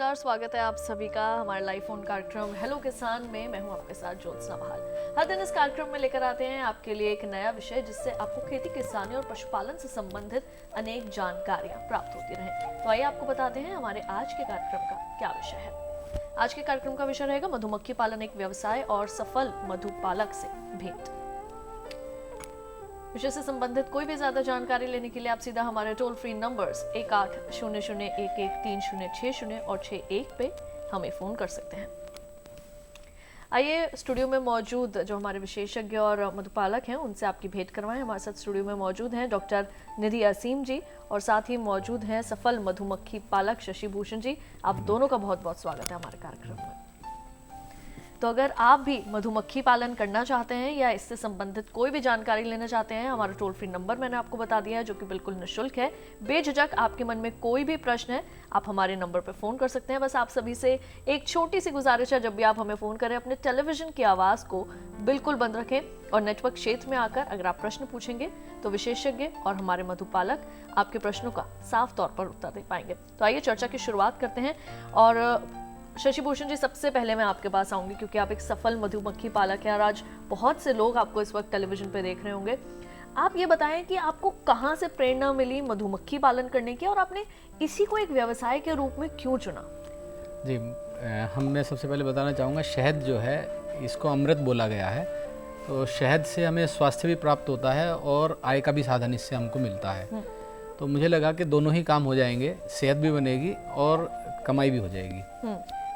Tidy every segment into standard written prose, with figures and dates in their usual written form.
नमस्कार, स्वागत है आप सभी का हमारे लाइव फोन कार्यक्रम हेलो किसान में। मैं हूं आपके साथ ज्योत्सना बहाल। हर दिन इस कार्यक्रम में लेकर आते हैं आपके लिए एक नया विषय, जिससे आपको खेती किसानी और पशुपालन से संबंधित अनेक जानकारियां प्राप्त होती रहें। तो आइए आपको बताते हैं हमारे आज के कार्यक्रम का क्या विषय है। आज के कार्यक्रम का विषय रहेगा मधुमक्खी पालन एक व्यवसाय और सफल मधुपालक से भेंट। विषय से संबंधित कोई भी ज्यादा जानकारी लेने के लिए आप सीधा हमारे टोल फ्री नंबर्स 1800113060 और 61 पे हमें फोन कर सकते हैं। आइए स्टूडियो में मौजूद जो हमारे विशेषज्ञ और मधुपालक हैं उनसे आपकी भेंट करवाएं। हमारे साथ स्टूडियो में मौजूद हैं डॉक्टर निधि असीम जी और साथ ही मौजूद हैं सफल मधुमक्खी पालक शशि भूषण जी। आप दोनों का बहुत बहुत स्वागत है हमारे कार्यक्रम में। तो अगर आप भी मधुमक्खी पालन करना चाहते हैं या इससे संबंधित कोई भी जानकारी लेना चाहते हैं, हमारा टोल फ्री नंबर मैंने आपको बता दिया है जो कि बिल्कुल निःशुल्क है। बेझिझक आपके मन में कोई भी प्रश्न है आप हमारे नंबर पर फोन कर सकते हैं। बस आप सभी से एक छोटी सी गुजारिश है, जब भी आप हमें फोन करें अपने टेलीविजन की आवाज को बिल्कुल बंद रखें और नेटवर्क क्षेत्र में आकर अगर आप प्रश्न पूछेंगे तो विशेषज्ञ और हमारे मधुपालक आपके प्रश्नों का साफ तौर पर उत्तर दे पाएंगे। तो आइए चर्चा की शुरुआत करते हैं। और शशि भूषण जी, सबसे पहले मैं आपके पास आऊंगी क्योंकि आप एक सफल मधुमक्खी पालक हैं और आज बहुत से लोग आपको इस वक्त टेलीविजन पे देख रहे होंगे। आप ये बताएं कि आपको कहां से प्रेरणा मिली मधुमक्खी पालन करने की और आपने इसी को एक व्यवसाय के रूप में क्यों चुना? जी, मैं सबसे पहले बताना चाहूँगा, शहद जो है इसको अमृत बोला गया है। तो शहद से हमें स्वास्थ्य भी प्राप्त होता है और आय का भी साधन इससे हमको मिलता है। तो मुझे लगा कि दोनों ही काम हो जाएंगे, सेहत भी बनेगी और कमाई भी हो जाएगी।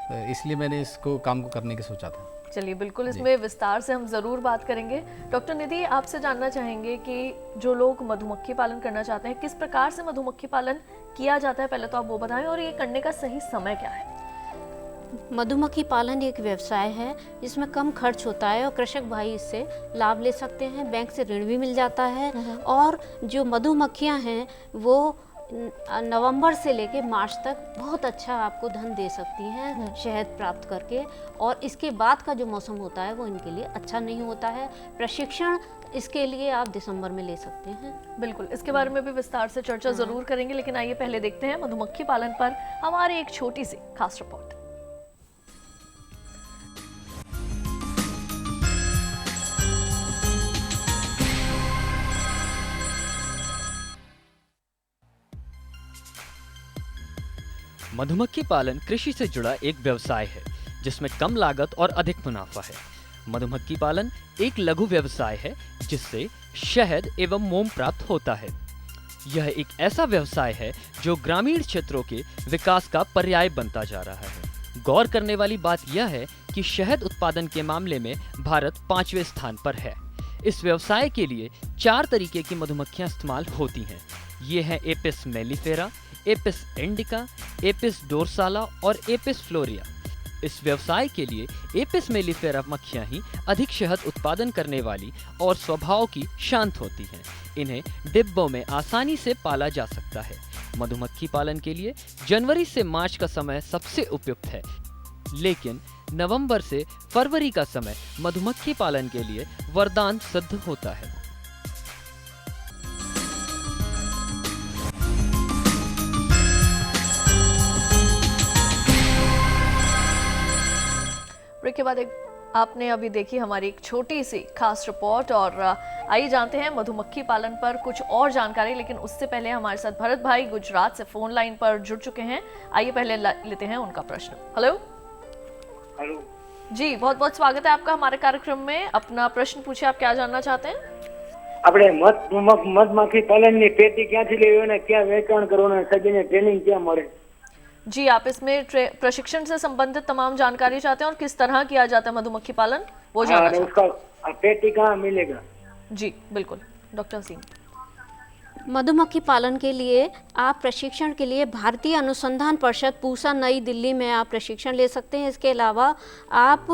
तो इसलिए मैंने इसको काम को करने की सोचा था। चलिए, बिल्कुल इसमें विस्तार से हम जरूर बात करेंगे। डॉक्टर निधि, आपसे जानना चाहेंगे कि जो लोग मधुमक्खी पालन करना चाहते हैं, किस प्रकार से मधुमक्खी पालन किया जाता है, पहले तो आप वो बताएं, और ये करने का सही समय क्या है? मधुमक्खी पालन एक व्यवसाय है जिसमें कम खर्च होता है और कृषक भाई इससे लाभ ले सकते हैं। बैंक से ऋण भी मिल जाता है और जो मधुमक्खियां हैं वो नवंबर से लेके मार्च तक बहुत अच्छा आपको धन दे सकती हैं शहद प्राप्त करके। और इसके बाद का जो मौसम होता है वो इनके लिए अच्छा नहीं होता है। प्रशिक्षण इसके लिए आप दिसंबर में ले सकते हैं। बिल्कुल, इसके बारे में भी विस्तार से चर्चा जरूर करेंगे, लेकिन आइए पहले देखते हैं मधुमक्खी पालन पर हमारी एक छोटी सी खास रिपोर्ट। मधुमक्खी पालन कृषि से जुड़ा एक व्यवसाय है जिसमें कम लागत और अधिक मुनाफा है। मधुमक्खी पालन एक लघु व्यवसाय है जिससे शहद एवं मोम प्राप्त होता है। यह एक ऐसा व्यवसाय है जो ग्रामीण क्षेत्रों के विकास का पर्याय बनता जा रहा है। गौर करने वाली बात यह है कि शहद उत्पादन के मामले में भारत 5वें स्थान पर है। इस व्यवसाय के लिए 4 तरीके की मधुमक्खियां इस्तेमाल होती हैं। ये हैं Apis mellifera, Apis indica, Apis dorsata और एपिस फ्लोरिया। इस व्यवसाय के लिए एपिस मेलिफेरा मक्खियां ही अधिक शहद उत्पादन करने वाली और स्वभाव की शांत होती हैं। इन्हें डिब्बों में आसानी से पाला जा सकता है। मधुमक्खी पालन के लिए जनवरी से मार्च का समय सबसे उपयुक्त है, लेकिन नवंबर से फरवरी का समय मधुमक्खी पालन के लिए वरदान सिद्ध होता है। ब्रेक के बाद आपने अभी देखी हमारी एक छोटी सी खास रिपोर्ट और आइए जानते हैं मधुमक्खी पालन पर कुछ और जानकारी। लेकिन उससे पहले हमारे साथ भरत भाई गुजरात से फोन लाइन पर जुड़ चुके हैं। आइए पहले लेते हैं उनका प्रश्न। हेलो जी, बहुत बहुत स्वागत है आपका हमारे कार्यक्रम में। अपना प्रश्न पूछिए, आप क्या जानना चाहते हैं? આપણે મધમાખી પાલનની પેટી ક્યાંથી લેવી અને ક્યાં વેચાણ કરવાનું, સજીને ટ્રેનિંગ ક્યાં મળે? जी, आप इसमें प्रशिक्षण से संबंधित तमाम जानकारी चाहते हैं और किस तरह किया जाता है मधुमक्खी पालन, वो जानना चाहते हैं। उसका पेटी कहाँ मिलेगा? जी बिल्कुल, डॉक्टर सिंह। मधुमक्खी पालन के लिए आप प्रशिक्षण के लिए भारतीय अनुसंधान परिषद पूसा नई दिल्ली में आप प्रशिक्षण ले सकते हैं। इसके अलावा आप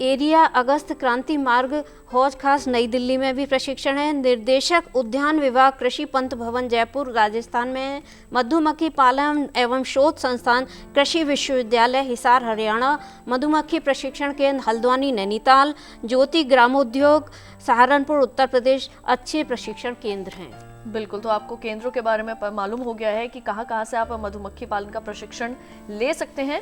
एरिया अगस्त क्रांति मार्ग हौज खास नई दिल्ली में भी प्रशिक्षण है। निर्देशक उद्यान विभाग कृषि पंत भवन जयपुर राजस्थान में है। मधुमक्खी पालन एवं शोध संस्थान कृषि विश्वविद्यालय हिसार हरियाणा, मधुमक्खी प्रशिक्षण केंद्र हल्द्वानी नैनीताल, ज्योति ग्रामोद्योग सहारनपुर उत्तर प्रदेश अच्छे प्रशिक्षण केंद्र हैं। बिल्कुल, तो आपको केंद्रों के बारे में मालूम हो गया है कि कहाँ से आप मधुमक्खी पालन का प्रशिक्षण ले सकते हैं।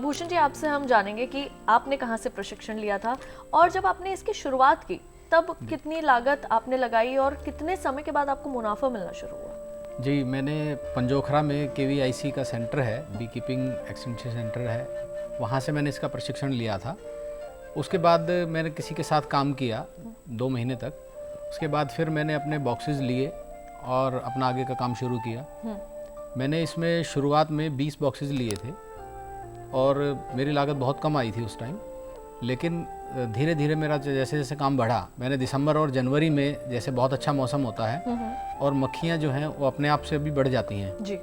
भूषण जी, आपसे हम जानेंगे कि आपने कहाँ से प्रशिक्षण लिया था और जब आपने इसकी शुरुआत की तब कितनी लागत आपने लगाई और कितने समय के बाद आपको मुनाफा मिलना शुरू हुआ? जी, मैंने पंजोखरा में KVIC का सेंटर है, बी कीपिंग एक्सटेंशन सेंटर है, वहाँ से मैंने इसका प्रशिक्षण लिया था। उसके बाद मैंने किसी के साथ काम किया 2 महीने तक। उसके बाद फिर मैंने अपने बॉक्सेस लिए और अपना आगे का काम शुरू किया। मैंने इसमें शुरुआत में 20 बॉक्सेस लिए थे और मेरी लागत बहुत कम आई थी उस टाइम, लेकिन धीरे धीरे मेरा जैसे जैसे काम बढ़ा, मैंने दिसंबर और जनवरी में, जैसे बहुत अच्छा मौसम होता है और मक्खियाँ जो हैं वो अपने आप से भी बढ़ जाती हैं जी।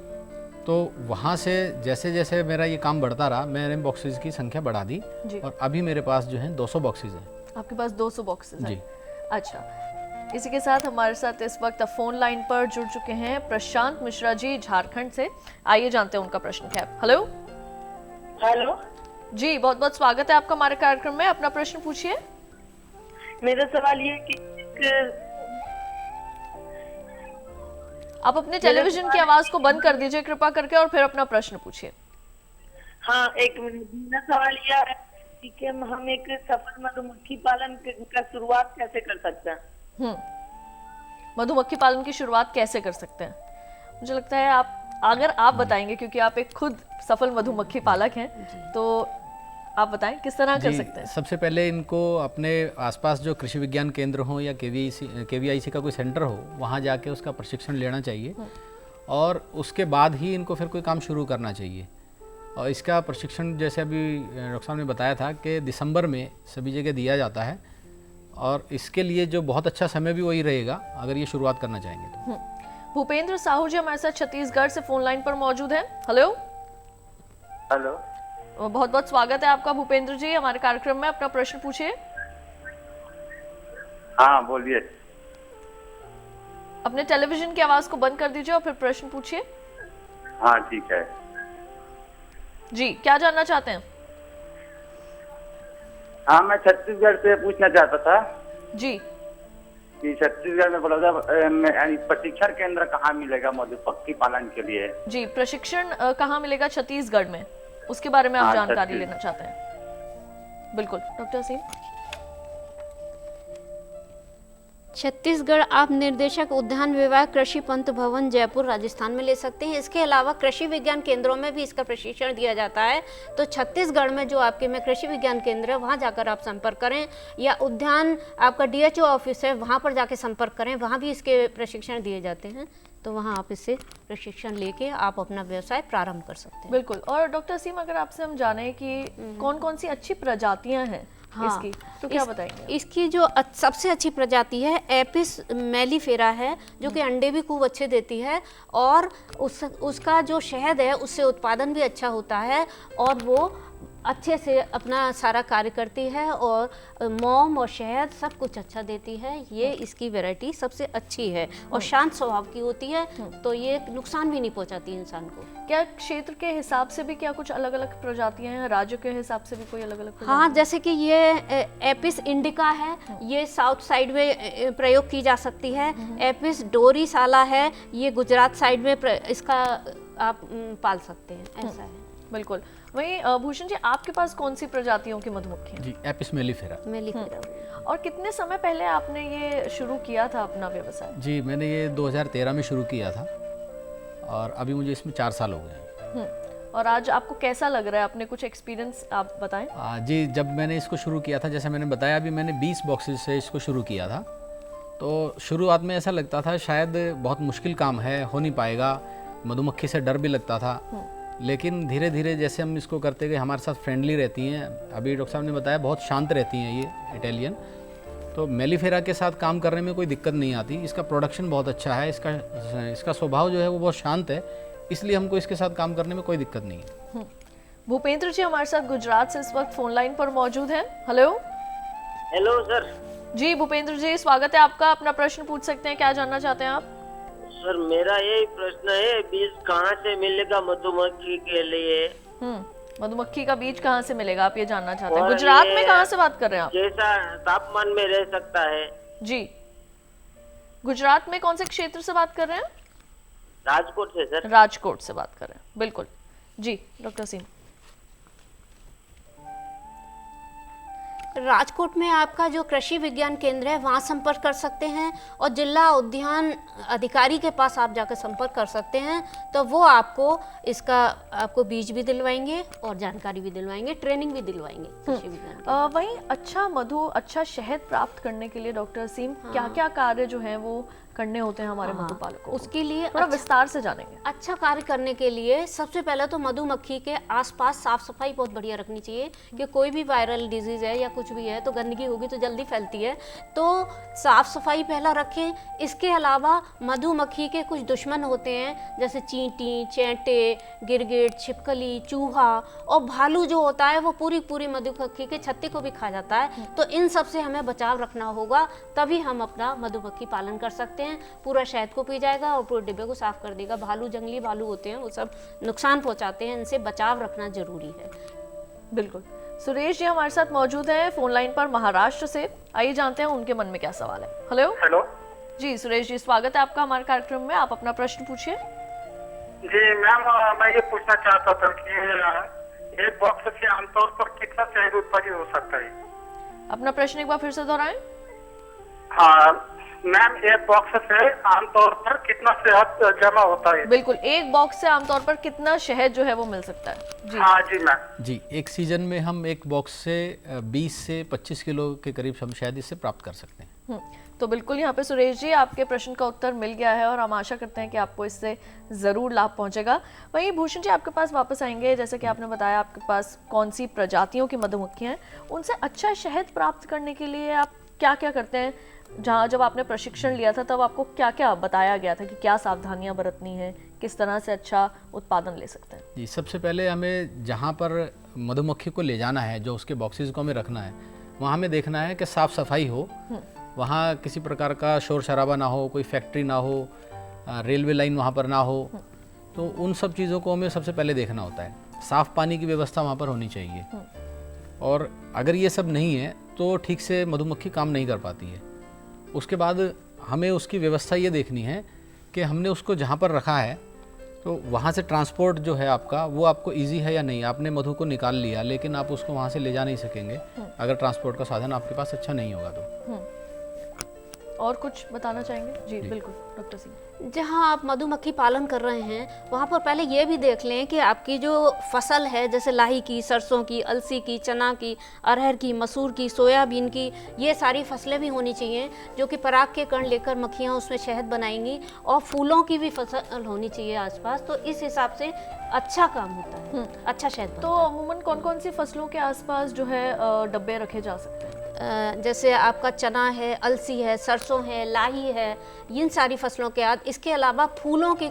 तो वहाँ से जैसे जैसे मेरा ये काम बढ़ता रहा, मैंने बॉक्सेस की संख्या बढ़ा दी जी। और अभी मेरे पास जो है 200 बॉक्सेस हैं। आपके पास 200 बॉक्सेस हैं? जी। अच्छा, इसी के साथ हमारे साथ इस वक्त फोन लाइन पर जुड़ चुके हैं प्रशांत मिश्रा जी झारखंड से। आइए जानते हैं उनका प्रश्न क्या है। हेलो। हेलो जी, बहुत बहुत स्वागत है आपका हमारे कार्यक्रम में। अपना प्रश्न पूछिए। मेरा सवाल ये है कि आप अपने टेलीविजन की आवाज को बंद कर दीजिए कृपा करके और फिर अपना प्रश्न पूछिए। हाँ, एक मिनट। मेरा सवाल यह है कि हम एक सफल मधुमक्खी पालन का शुरुआत कैसे कर सकते हैं? मधुमक्खी पालन की शुरुआत कैसे कर सकते हैं? मुझे लगता है अगर आप बताएंगे, क्योंकि आप एक खुद सफल मधुमक्खी पालक हैं, तो आप बताएं किस तरह कर सकते हैं? सबसे पहले इनको अपने आसपास जो कृषि विज्ञान केंद्र हो या KVIC का कोई सेंटर हो, वहाँ जाके उसका प्रशिक्षण लेना चाहिए और उसके बाद ही इनको फिर कोई काम शुरू करना चाहिए। और इसका प्रशिक्षण जैसे अभी डॉक्टर साहब ने बताया था कि दिसंबर में सभी जगह दिया जाता है और इसके लिए जो बहुत अच्छा समय भी वही रहेगा अगर ये शुरुआत करना चाहेंगे तो। भूपेंद्र साहू जी हमारे साथ छत्तीसगढ़ से फोन लाइन पर मौजूद हैं। हेलो। हेलो। बहुत बहुत स्वागत है आपका भूपेंद्र जी हमारे कार्यक्रम में। अपना प्रश्न पूछिए। हाँ, बोलिए। अपने टेलीविजन की आवाज को बंद कर दीजिए और फिर प्रश्न पूछिए। हाँ, ठीक है जी, क्या जानना चाहते हैं? हाँ, मैं छत्तीसगढ़ से पूछना चाहता था जी। कि छत्तीसगढ़ में बड़ौदा प्रशिक्षण केंद्र कहाँ मिलेगा मधुमक्खी पालन के लिए? जी, प्रशिक्षण कहाँ मिलेगा छत्तीसगढ़ में, उसके बारे में आप जानकारी लेना चाहते हैं? बिल्कुल डॉक्टर सिंह। छत्तीसगढ़ आप निर्देशक उद्यान विभाग कृषि पंत भवन जयपुर राजस्थान में ले सकते हैं। इसके अलावा कृषि विज्ञान केंद्रों में भी इसका प्रशिक्षण दिया जाता है। तो छत्तीसगढ़ में जो आपके में कृषि विज्ञान केंद्र है वहाँ जाकर आप संपर्क करें, या उद्यान आपका DHO ऑफिस है वहाँ पर जाके संपर्क करें, वहाँ भी इसके प्रशिक्षण दिए जाते हैं। तो वहाँ आप इससे प्रशिक्षण लेके आप अपना व्यवसाय प्रारंभ कर सकते हैं। बिल्कुल। और डॉक्टर सीम, अगर आपसे हम जाने कि कौन कौन सी अच्छी प्रजातियां हैं इसकी, तो क्या बताएंगे? इसकी जो सबसे अच्छी प्रजाति है एपिस मेलिफेरा है, जो कि अंडे भी खूब अच्छे देती है और उसका जो शहद है उससे उत्पादन भी अच्छा होता है और वो अच्छे से अपना सारा कार्य करती है और मोम और शहद सब कुछ अच्छा देती है। ये इसकी वैरायटी सबसे अच्छी है और शांत स्वभाव की होती है, तो ये नुकसान भी नहीं पहुंचाती इंसान को। क्या क्षेत्र के हिसाब से भी क्या कुछ अलग अलग प्रजातियां हैं? राज्य के हिसाब से भी कोई अलग अलग? हाँ, जैसे कि ये एपिस इंडिका है, ये साउथ साइड में प्रयोग की जा सकती है। एपिस डोरीसाला है, ये गुजरात साइड में इसका आप पाल सकते हैं, ऐसा है। बिल्कुल। वहीं भूषण जी, आपके पास कौन सी प्रजातियों की मधुमक्खी है? जी, एपिस मेलिफेरा। और कितने समय पहले आपने ये शुरू किया था अपना व्यवसाय? जी, मैंने ये 2013 में शुरू किया था और अभी मुझे इसमें 4 साल हो गए। और आज आपको कैसा लग रहा है? अपने कुछ एक्सपीरियंस आप बताएं। जी, जब मैंने इसको शुरू किया था, जैसे मैंने बताया, अभी मैंने 20 बॉक्सेस से इसको शुरू किया था। तो शुरुआत में ऐसा लगता था शायद बहुत मुश्किल काम है, हो नहीं पाएगा, मधुमक्खी से डर भी लगता था। लेकिन धीरे धीरे जैसे हम इसको करते गए, हमारे साथ फ्रेंडली रहती हैं। अभी डॉक्टर साहब ने बताया बहुत शांत रहती हैं ये इटालियन। तो मेलिफेरा के साथ काम करने में कोई दिक्कत नहीं आती। इसका प्रोडक्शन बहुत अच्छा है, इसका स्वभाव जो है वो बहुत शांत है, इसलिए हमको इसके साथ काम करने में कोई दिक्कत नहीं है। भूपेंद्र जी हमारे साथ गुजरात से इस वक्त फोन लाइन पर मौजूद हैं। हेलो। Hello sir. जी भूपेंद्र जी, स्वागत है आपका। अपना प्रश्न पूछ सकते हैं। क्या जानना चाहते हैं आप? सर, मेरा यही प्रश्न है, बीज कहाँ से मिलेगा मधुमक्खी के लिए? मधुमक्खी का बीज कहाँ से मिलेगा, आप ये जानना चाहते हैं? गुजरात में कहाँ से बात कर रहे हैं आप? कैसा तापमान में रह सकता है? जी। गुजरात में कौन से क्षेत्र से बात कर रहे हैं? राजकोट से सर। राजकोट से बात कर रहे हैं, बिल्कुल जी। डॉक्टर सिंह, राजकोट में आपका जो कृषि विज्ञान केंद्र है वहाँ संपर्क कर सकते हैं, और जिला उद्यान अधिकारी के पास आप जाकर संपर्क कर सकते हैं। तो वो आपको बीज भी दिलवाएंगे और जानकारी भी दिलवाएंगे, ट्रेनिंग भी दिलवाएंगे कृषि विज्ञान की। वहीं अच्छा मधु, अच्छा शहद प्राप्त करने के लिए डॉक्टर सिंह क्या क्या कार्य जो हैं वो करने होते हैं हमारे मधुपालकों को? उसके लिए थोड़ा विस्तार से जानेंगे। अच्छा कार्य करने के लिए सबसे पहले तो मधुमक्खी के आसपास साफ सफाई बहुत बढ़िया रखनी चाहिए, कि कोई भी वायरल डिजीज है या कुछ भी है तो गंदगी होगी तो जल्दी फैलती है, तो साफ सफाई पहला रखें। इसके अलावा मधुमक्खी के कुछ दुश्मन होते हैं, जैसे चींटी, चैंटे, गिरगिट, छिपकली, चूहा और भालू जो होता है वो पूरी मधुमक्खी के छत्ते को भी खा जाता है। तो इन सब से हमें बचाव रखना होगा, तभी हम अपना मधुमक्खी पालन कर सकते हैं। पूरा शहद को पी जाएगा और पूरे डिब्बे को साफ कर देगा। भालू, जंगली भालू होते हैं, वो सब नुकसान पहुंचाते हैं, इनसे बचाव रखना जरूरी है। बिल्कुल। सुरेश जी हमारे साथ मौजूद हैं फोन लाइन पर महाराष्ट्र से। आइए जानते हैं उनके मन में क्या सवाल है। हेलो। हेलो जी सुरेश जी, स्वागत है आपका हमारे कार्यक्रम में। आप अपना प्रश्न पूछिए। जी मैम, मैं ये पूछना चाहता था कि एक बॉक्स से आमतौर पर कितना शहद उत्पादित हो सकता है? अपना प्रश्न एक बार फिर से दोहराएं। हाँ मैम, एक बॉक्स से आमतौर पर कितना शहद जमा होता है? बिल्कुल, एक बॉक्स से आमतौर पर कितना शहद जो है वो मिल सकता है? जी हाँ जी मैम। जी, एक सीजन में हम एक बॉक्स से 20 से 25 किलो के करीब हम शायद इससे प्राप्त कर सकते हैं। तो बिल्कुल यहाँ पे सुरेश जी आपके प्रश्न का उत्तर मिल गया है और हम आशा करते हैं कि आपको इससे ज़रूर लाभ पहुंचेगा। वहीं भूषण जी आपके पास वापस आएंगे, जैसे कि आपने बताया आपके पास कौन सी प्रजातियों की मधुमक्खियाँ हैं, उनसे अच्छा शहद प्राप्त करने के लिए आप क्या क्या करते हैं? जब आपने प्रशिक्षण लिया था तब आपको क्या क्या बताया गया था कि क्या सावधानियां बरतनी है, किस तरह से अच्छा उत्पादन ले सकते हैं? जी, सबसे पहले हमें जहाँ पर मधुमक्खी को ले जाना है, जो उसके बॉक्सेस को हमें रखना है, वहाँ हमें देखना है कि साफ़ सफाई हो, वहाँ किसी प्रकार का शोर शराबा ना हो, कोई फैक्ट्री ना हो, रेलवे लाइन वहाँ पर ना हो। तो उन सब चीज़ों को हमें सबसे पहले देखना होता है। साफ़ पानी की व्यवस्था वहाँ पर होनी चाहिए, और अगर ये सब नहीं है तो ठीक से मधुमक्खी काम नहीं कर पाती है। उसके बाद हमें उसकी व्यवस्था ये देखनी है कि हमने उसको जहाँ पर रखा है तो वहाँ से ट्रांसपोर्ट जो है आपका, वो आपको इजी है या नहीं। आपने मधु को निकाल लिया लेकिन आप उसको वहाँ से ले जा नहीं सकेंगे अगर ट्रांसपोर्ट का साधन आपके पास अच्छा नहीं होगा तो। और कुछ बताना चाहेंगे? जी बिल्कुल डॉक्टर सिंह। जहाँ आप मधुमक्खी पालन कर रहे हैं वहाँ पर पहले ये भी देख लें कि आपकी जो फसल है, जैसे लाही की, सरसों की, अलसी की, चना की, अरहर की, मसूर की, सोयाबीन की, ये सारी फसलें भी होनी चाहिए जो कि पराग के कण लेकर मक्खियाँ उसमें शहद बनाएंगी। और फूलों की भी फसल होनी चाहिए आसपास, तो इस हिसाब से अच्छा काम होता है, अच्छा शहद बनता तो अमूमन कौन कौन सी फसलों के आसपास जो है डब्बे रखे जा सकते हैं? जैसे आपका चना है, अलसी है, सरसों है, लाही है, इन सारी फसलों के बाद इसके अलावा फूलों की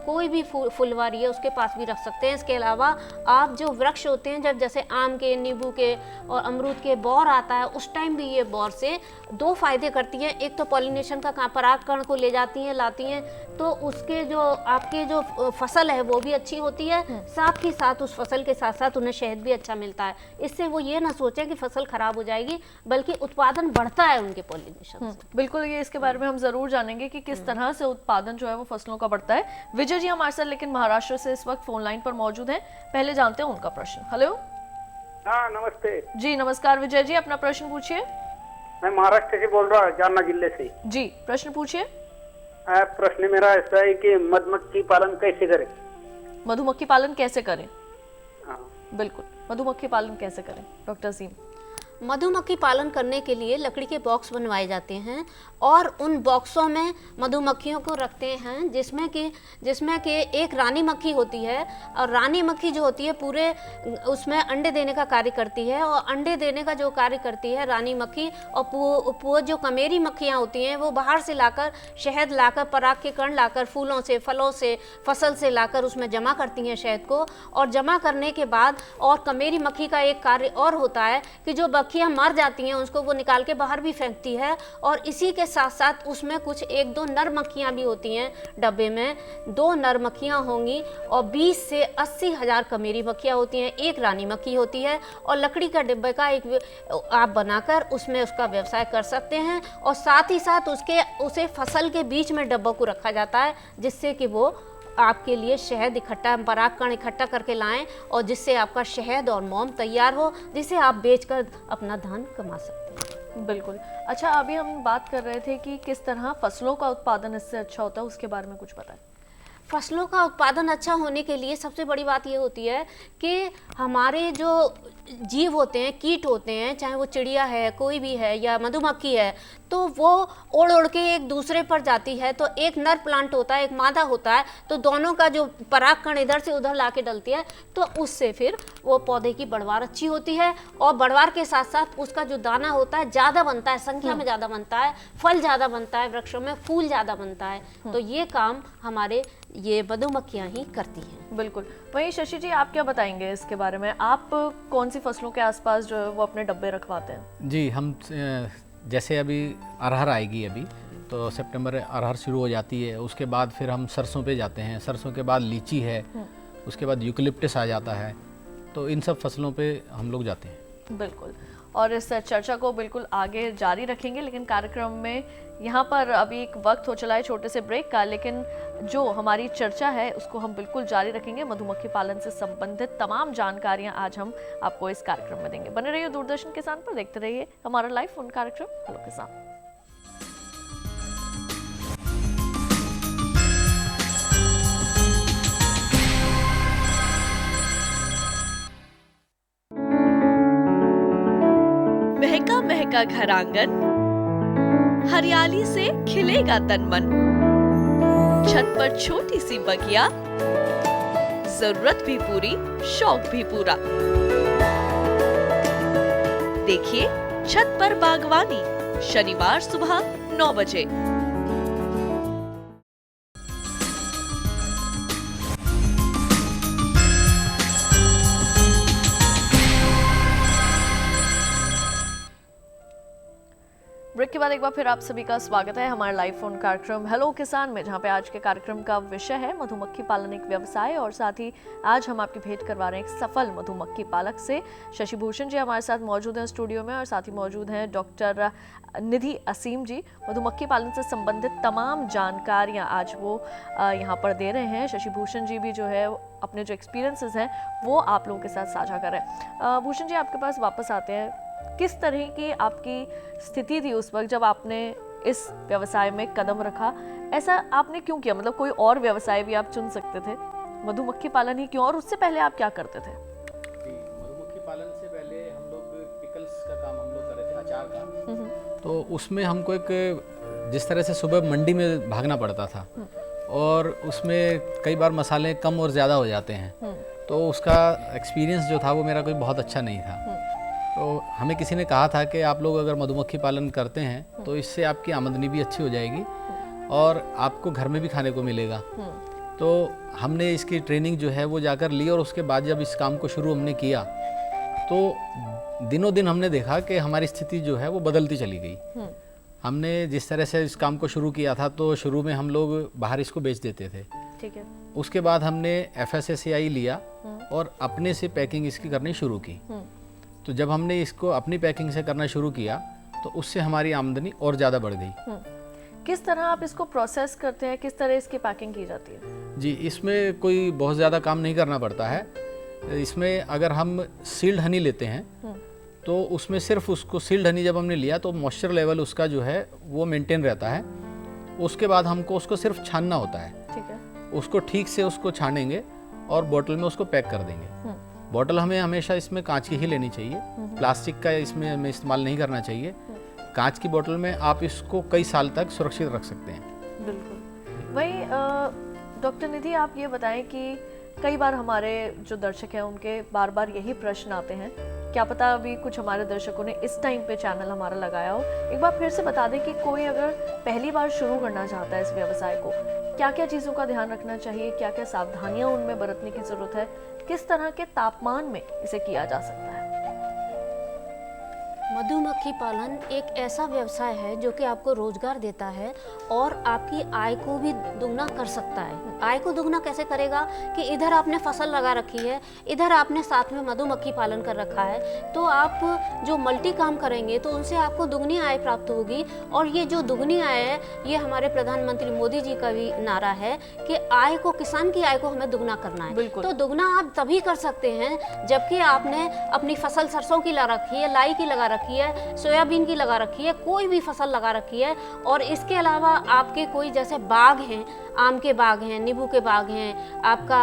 कोई भी फुलवारी है उसके पास भी रख सकते हैं। इसके अलावा आप जो वृक्ष होते हैं, जब जैसे आम के, नींबू के और अमरूद के बौर आता है, उस टाइम भी ये बौर से दो फायदे करती हैं। एक तो पॉलिनेशन का काम, परागकण को ले जाती हैं, लाती हैं, तो उसके जो आपके जो फसल है वो भी अच्छी होती है, साथ ही साथ उस फसल के साथ साथ उन्हें शहद भी अच्छा मिलता है। इससे वो ये ना सोचें कि फसल खराब हो जाएगी, बल्कि उत्पादन बढ़ता है उनके पॉलिनेशन से। बिल्कुल, ये इसके बारे में हम जरूर जानेंगे कि किस तरह से उत्पादन जो है वो फसलों का बढ़ता है। विजय जी हमारे साथ लेकिन महाराष्ट्र से इस वक्त फोन लाइन पर मौजूद हैं, पहले जानते हैं उनका प्रश्न। हेलो। हाँ नमस्ते जी नमस्कार विजय जी, अपना प्रश्न पूछिए। मैं महाराष्ट्र से बोल रहा हूँ, जालना जिले से। जी प्रश्न पूछिए। प्रश्न मेरा ऐसा है कि मधुमक्खी पालन कैसे करें? मधुमक्खी पालन कैसे करें? हाँ। बिल्कुल, मधुमक्खी पालन कैसे करें डॉक्टर सिंह? मधुमक्खी पालन करने के लिए लकड़ी के बॉक्स बनवाए जाते हैं और उन बॉक्सों में मधुमक्खियों को रखते हैं, जिसमें कि एक रानी मक्खी होती है, और रानी मक्खी जो होती है पूरे उसमें अंडे देने का कार्य करती है। और अंडे देने का जो कार्य करती है रानी मक्खी, और जो कमेरी मक्खियाँ होती हैं वो बाहर से लाकर शहद लाकर, पराग के कण लाकर, फूलों से, फलों से, फसल से लाकर उसमें जमा करती हैं शहद को। और जमा करने के बाद और कमेरी मक्खी का एक कार्य और होता है कि जो मक्खियाँ मर जाती हैं उसको वो निकाल के बाहर भी फेंकती है, और इसी के साथ साथ उसमें कुछ 1-2 नर मक्खियाँ भी होती हैं डब्बे में। 2 नर मक्खियाँ होंगी और 20 से 80 हज़ार कमेरी मक्खियाँ होती हैं, 1 रानी मक्खी होती है। और लकड़ी का डिब्बे का एक आप बनाकर उसमें उसका व्यवसाय कर सकते हैं, और साथ ही साथ उसे फसल के बीच में डब्बों को रखा जाता है, जिससे कि वो आपके लिए शहद इकट्ठा, परागकण इकट्ठा करके लाएं, और जिससे आपका शहद और मोम तैयार हो, जिसे आप बेचकर अपना धन कमा सकते हैं। बिल्कुल। अच्छा, अभी हम बात कर रहे थे कि किस तरह फसलों का उत्पादन इससे अच्छा होता है, उसके बारे में कुछ बताएं। फसलों का उत्पादन अच्छा होने के लिए सबसे बड़ी बात ये होती है कि हमारे जो जीव होते हैं, कीट होते हैं, चाहे वो चिड़िया है, कोई भी है, या मधुमक्खी है, तो वो उड़ उड़ के एक दूसरे पर जाती है। तो एक नर प्लांट होता है, एक मादा होता है, तो दोनों का जो परागकण इधर से उधर लाके डलती है, तो उससे फिर वो पौधे की बढ़वार अच्छी होती है, और बढ़वार के साथ साथ उसका जो दाना होता है ज़्यादा बनता है, संख्या में ज़्यादा बनता है, फल ज़्यादा बनता है, वृक्षों में फूल ज़्यादा बनता है। तो ये काम हमारे ये मधुमक्खियाँ ही करती हैं। बिल्कुल। वहीं शशि जी, आप क्या बताएंगे इसके बारे में? आप कौन सी फसलों के आसपास जो है वो अपने डब्बे रखवाते हैं? जी, हम जैसे अभी अरहर आएगी, अभी तो सितंबर अरहर शुरू हो जाती है, उसके बाद फिर हम सरसों पे जाते हैं, सरसों के बाद लीची है, उसके बाद यूकलिप्टस आ जाता है, तो इन सब फसलों पे हम लोग जाते हैं। बिल्कुल। और इस चर्चा को बिल्कुल आगे जारी रखेंगे, लेकिन कार्यक्रम में यहाँ पर अभी एक वक्त हो चला है छोटे से ब्रेक का, लेकिन जो हमारी चर्चा है उसको हम बिल्कुल जारी रखेंगे। मधुमक्खी पालन से संबंधित तमाम जानकारियाँ आज हम आपको इस कार्यक्रम में देंगे। बने रहिए दूरदर्शन किसान पर, देखते रहिए हमारा लाइव फोन कार्यक्रम हेलो किसान। महका महका घर आंगन, हरियाली से खिलेगा तन मन, छत पर छोटी सी बगिया, जरूरत भी पूरी शौक भी पूरा। देखिए छत पर बागवानी, शनिवार सुबह 9 बजे। ब्रेक के बाद एक बार फिर आप सभी का स्वागत है हमारे लाइव फोन कार्यक्रम हेलो किसान में, जहां पे आज के कार्यक्रम का विषय है मधुमक्खी पालन एक व्यवसाय, और साथ ही आज हम आपकी भेंट करवा रहे हैं एक सफल मधुमक्खी पालक से। शशि भूषण जी हमारे साथ मौजूद हैं स्टूडियो में, और साथ ही मौजूद हैं डॉक्टर निधि असीम जी। मधुमक्खी पालन से संबंधित तमाम जानकारियाँ आज वो यहाँ पर दे रहे हैं। शशि भूषण जी भी जो है अपने जो एक्सपीरियंसेस हैं वो आप लोगों के साथ साझा कर रहे हैं। भूषण जी, आपके पास वापस आते हैं। किस तरह की आपकी स्थिति थी उस वक्त जब आपने इस व्यवसाय में कदम रखा? ऐसा आपने क्यों किया? मतलब कोई और व्यवसाय भी आप चुन सकते थे, मधुमक्खी पालन ही क्यों? और उससे पहले आप क्या करते थे? मधुमक्खी पालन से पहले हम लोग पिकल्स का काम हम लोग कर रहे थे, अचार का। तो उसमें हमको एक जिस तरह से सुबह मंडी में भागना पड़ता था, और उसमें कई बार मसाले कम और ज़्यादा हो जाते हैं, तो उसका एक्सपीरियंस जो था वो मेरा कोई बहुत अच्छा नहीं था। तो हमें किसी ने कहा था कि आप लोग अगर मधुमक्खी पालन करते हैं तो इससे आपकी आमदनी भी अच्छी हो जाएगी और आपको घर में भी खाने को मिलेगा। तो हमने इसकी ट्रेनिंग जो है वो जाकर ली, और उसके बाद जब इस काम को शुरू हमने किया तो दिनों दिन हमने देखा कि हमारी स्थिति जो है वो बदलती चली गई। हमने जिस तरह से इस काम को शुरू किया था, तो शुरू में हम लोग बाहर इसको बेच देते थे। ठीक है। उसके बाद हमने FSSAI लिया और अपने से पैकिंग इसकी करनी शुरू की। तो जब हमने इसको अपनी पैकिंग से करना शुरू किया तो उससे हमारी आमदनी और ज़्यादा बढ़ गई। किस तरह आप इसको प्रोसेस करते हैं? किस तरह इसकी पैकिंग की जाती है? जी, इसमें कोई बहुत ज़्यादा काम नहीं करना पड़ता है। इसमें अगर हम सील्ड हनी लेते हैं तो उसमें सिर्फ उसको सील्ड हनी जब हमने लिया तो मॉइस्चर लेवल उसका जो है वो मेंटेन रहता है। उसके बाद हमको उसको सिर्फ छानना होता है। ठीक है। उसको ठीक से उसको छानेंगे और बोतल में उसको पैक कर देंगे। बोतल हमें हमेशा इसमें कांच की ही लेनी चाहिए, प्लास्टिक का इसमें हमें इस्तेमाल नहीं करना चाहिए। कांच की बोतल में आप इसको कई साल तक सुरक्षित रख सकते हैं। बिल्कुल। वही डॉक्टर निधि, आप ये बताएं कि कई बार हमारे जो दर्शक हैं उनके बार बार यही प्रश्न आते हैं, क्या पता अभी कुछ हमारे दर्शकों ने इस टाइम पे चैनल हमारा लगाया हो। एक बार फिर से बता दें कि कोई अगर पहली बार शुरू करना चाहता है इस व्यवसाय को, क्या क्या चीज़ों का ध्यान रखना चाहिए, क्या क्या सावधानियां उनमें बरतने की ज़रूरत है, किस तरह के तापमान में इसे किया जा सकता है? मधुमक्खी पालन एक ऐसा व्यवसाय है जो कि आपको रोजगार देता है और आपकी आय को भी दुगना कर सकता है। आय को दुगना कैसे करेगा कि इधर आपने फसल लगा रखी है, इधर आपने साथ में मधुमक्खी पालन कर रखा है, तो आप जो मल्टी काम करेंगे तो उनसे आपको दुगनी आय प्राप्त होगी। और ये जो दुगनी आय है, ये हमारे प्रधानमंत्री मोदी जी का भी नारा है कि आय को, किसान की आय को हमें दुगना करना है। तो दुगना आप तभी कर सकते हैं जबकि आपने अपनी फसल सरसों की लगा रखी है, लाई की लगा रखी है, सोयाबीन की लगा रखी है, कोई भी फसल लगा रखी है, और इसके अलावा आपके कोई जैसे बाग हैं, आम के बाग हैं, नींबू के बाग हैं, आपका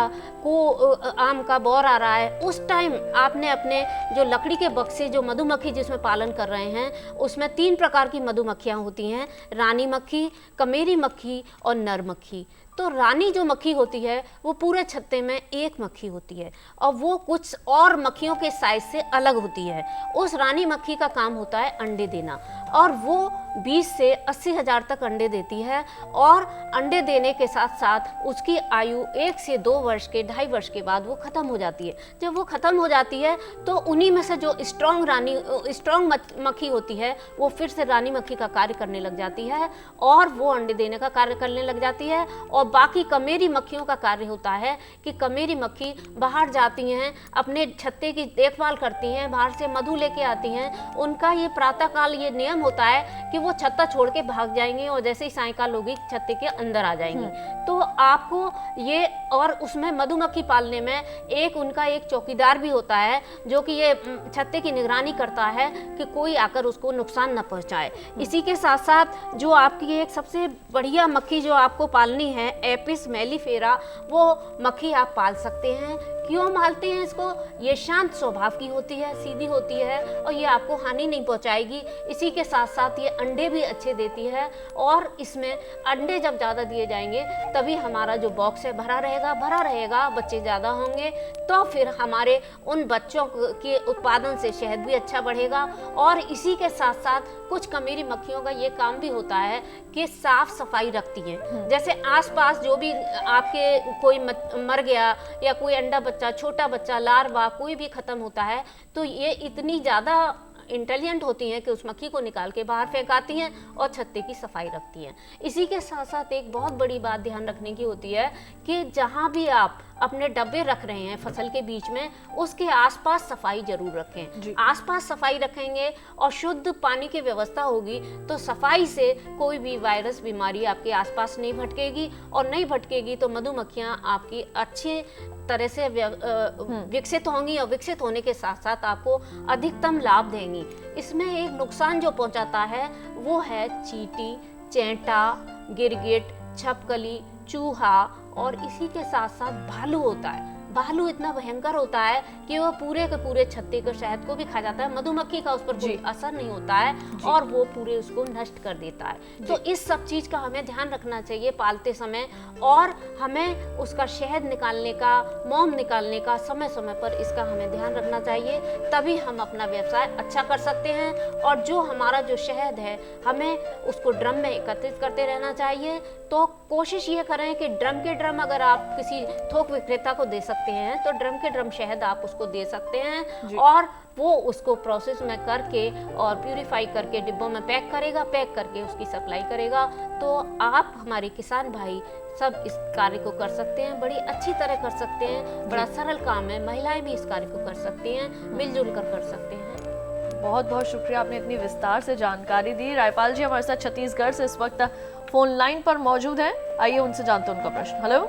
आम का बौर आ रहा है, उस टाइम आपने अपने जो लकड़ी के बक्से, जो मधुमक्खी जिसमें पालन कर रहे हैं, उसमें 3 प्रकार की मधुमक्खियाँ होती हैं, रानी मक्खी, कमेरी मक्खी और नर मक्खी। तो रानी जो मक्खी होती है वो पूरे छत्ते में एक मक्खी होती है और वो कुछ और मक्खियों के साइज से अलग होती है। उस रानी मक्खी का काम होता है अंडे देना, और वो 20 से 80 हज़ार तक अंडे देती है, और अंडे देने के साथ साथ उसकी आयु 1 से 2 वर्ष के, 2.5 वर्ष के बाद वो ख़त्म हो जाती है। जब वो ख़त्म हो जाती है तो उन्हीं में से जो स्ट्रॉन्ग मक्खी होती है वो फिर से रानी मक्खी का कार्य करने लग जाती है और वो अंडे देने का कार्य करने लग जाती है। और बाकी कमेरी मक्खियों का कार्य होता है कि कमेरी मक्खी बाहर जाती हैं, अपने छत्ते की देखभाल करती हैं, बाहर से मधु लेके आती हैं। उनका ये प्रातःकाल ये नियम होता है कि वो छत्ता छोड़ के भाग जाएंगे और जैसे ही सायंकाल होगी छत्ते के अंदर आ जाएंगी। तो आपको ये, और उसमें मधुमक्खी पालने में उनका एक चौकीदार भी होता है जो कि ये छत्ते की निगरानी करता है कि कोई आकर उसको नुकसान न पहुंचाए। इसी के साथ साथ जो आपकी एक सबसे बढ़िया मक्खी जो आपको पालनी है, एपिस मेलिफेरा, वो मक्खी आप पाल सकते हैं। क्यों पालते हैं इसको? ये शांत स्वभाव की होती है, सीधी होती है और ये आपको हानि नहीं पहुंचाएगी। इसी के साथ साथ ये अंडे भी अच्छे देती है, और इसमें अंडे जब ज़्यादा दिए जाएंगे तभी हमारा जो बॉक्स है भरा रहेगा, बच्चे ज़्यादा होंगे तो फिर हमारे उन बच्चों के उत्पादन से शहद भी अच्छा बढ़ेगा। और इसी के साथ साथ कुछ कमेरी मक्खियों का ये काम भी होता है कि साफ सफाई रखती हैं। जैसे आसपास जो भी आपके कोई मर गया या कोई अंडा बच्चा, छोटा बच्चा, लार्वा कोई भी खत्म होता है, तो ये इतनी ज़्यादा इंटेलिजेंट होती हैं कि उस मक्खी को निकाल के बाहर फेंकाती हैं और छत्ते की सफाई रखती हैं। इसी के साथ साथ एक बहुत बड़ी बात ध्यान रखने की होती है कि जहाँ भी आप अपने डब्बे रख रहे हैं फसल के बीच में, उसके आसपास सफाई जरूर रखें। आसपास सफाई रखेंगे और शुद्ध पानी की व्यवस्था होगी तो सफाई से कोई भी वायरस बीमारी आपके आसपास नहीं भटकेगी, और नहीं भटकेगी तो मधुमक्खियां आपकी अच्छी तरह से विकसित होंगी, और विकसित होने के साथ साथ आपको अधिकतम लाभ देंगी। इसमें एक नुकसान जो पहुंचाता है वो है चींटी, चैंटा, गिरगिट, छपकली, चूहा, और इसी के साथ साथ भालू होता है। भालू इतना भयंकर होता है कि वो पूरे के पूरे छत्ते के शहद को भी खा जाता है, मधुमक्खी का उस पर कोई असर नहीं होता है और वो पूरे उसको नष्ट कर देता है। तो इस सब चीज का हमें ध्यान रखना चाहिए पालते समय, और हमें उसका शहद निकालने का, मोम निकालने का समय समय पर इसका हमें ध्यान रखना चाहिए, तभी हम अपना व्यवसाय अच्छा कर सकते हैं। और जो हमारा जो शहद है हमें उसको ड्रम में एकत्रित करते रहना चाहिए। तो कोशिश ये करें कि ड्रम के ड्रम अगर आप किसी थोक विक्रेता को दे सकते हैं तो ड्रम के ड्रम शहद आप उसको दे सकते हैं, और वो उसको प्रोसेस में करके और प्यूरिफाई करके डिब्बों में पैक करेगा, पैक करके उसकी सप्लाई करेगा। तो आप हमारे किसान भाई सब इस कार्य को कर सकते हैं, बड़ी अच्छी तरह कर सकते हैं। बड़ा सरल काम है, महिलाएं भी इस कार्य को कर सकती हैं, मिलजुल कर सकते हैं। बहुत बहुत शुक्रिया, आपने इतनी विस्तार से जानकारी दी। रायपाल जी हमारे साथ छत्तीसगढ़ से इस वक्त फोन लाइन पर मौजूद हैं, आइए उनसे जानते हैं उनका प्रश्न। हेलो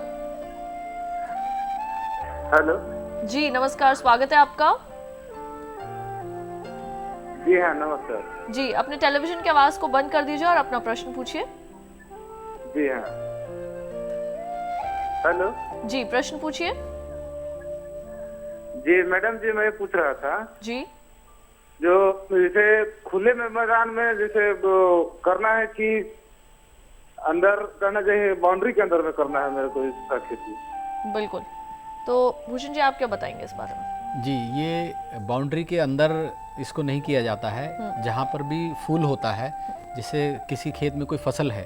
जी, नमस्कार, स्वागत है आपका। जी हाँ, नमस्कार जी, अपने टेलीविजन की आवाज को बंद कर दीजिए और अपना प्रश्न पूछिए। जी हाँ, हेलो जी, प्रश्न पूछिए। जी मैडम जी, मैं पूछ रहा था जी, जो जैसे खुले में मैदान में जैसे करना है कि अंदर करना चाहिए, बाउंड्री के अंदर में करना है मेरे को इसका खेती? बिल्कुल, तो भूषण जी आप क्या बताएंगे इस बारे में? जी, ये बाउंड्री के अंदर इसको नहीं किया जाता है। जहाँ पर भी फूल होता है, जैसे किसी खेत में कोई फसल है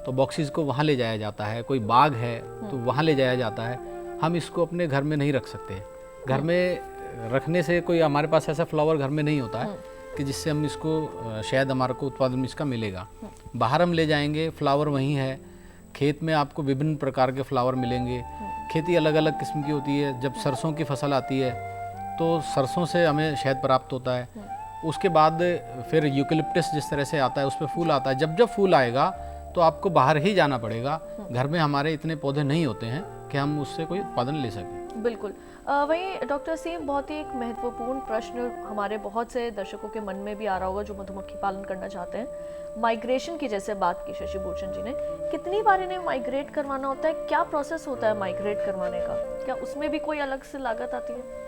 तो बॉक्सेस को वहाँ ले जाया जाता है, कोई बाग है तो वहाँ ले जाया जाता है। हम इसको अपने घर में नहीं रख सकते। घर में रखने से कोई, हमारे पास ऐसा फ्लावर घर में नहीं होता है, कि जिससे हम इसको शहद हमारे को उत्पादन इसका मिलेगा। बाहर हम ले जाएंगे, फ्लावर वहीं है, खेत में आपको विभिन्न प्रकार के फ्लावर मिलेंगे। खेती अलग अलग किस्म की होती है। जब सरसों की फसल आती है तो सरसों से हमें शहद प्राप्त होता है। उसके बाद फिर यूकेलिप्टस जिस तरह से आता है उस पर फूल आता है। जब जब फूल आएगा तो आपको बाहर ही जाना पड़ेगा। घर में हमारे इतने पौधे नहीं होते हैं कि हम उससे कोई उत्पादन ले सकें। बिल्कुल। वहीं डॉक्टर सिंह, बहुत ही एक महत्वपूर्ण प्रश्न हमारे बहुत से दर्शकों के मन में भी आ रहा होगा जो मधुमक्खी पालन करना चाहते हैं। माइग्रेशन की जैसे बात की शशि भूषण जी ने, कितनी बार इन्हें माइग्रेट करवाना होता है? क्या प्रोसेस होता है माइग्रेट करवाने का? क्या उसमें भी कोई अलग से लागत आती है?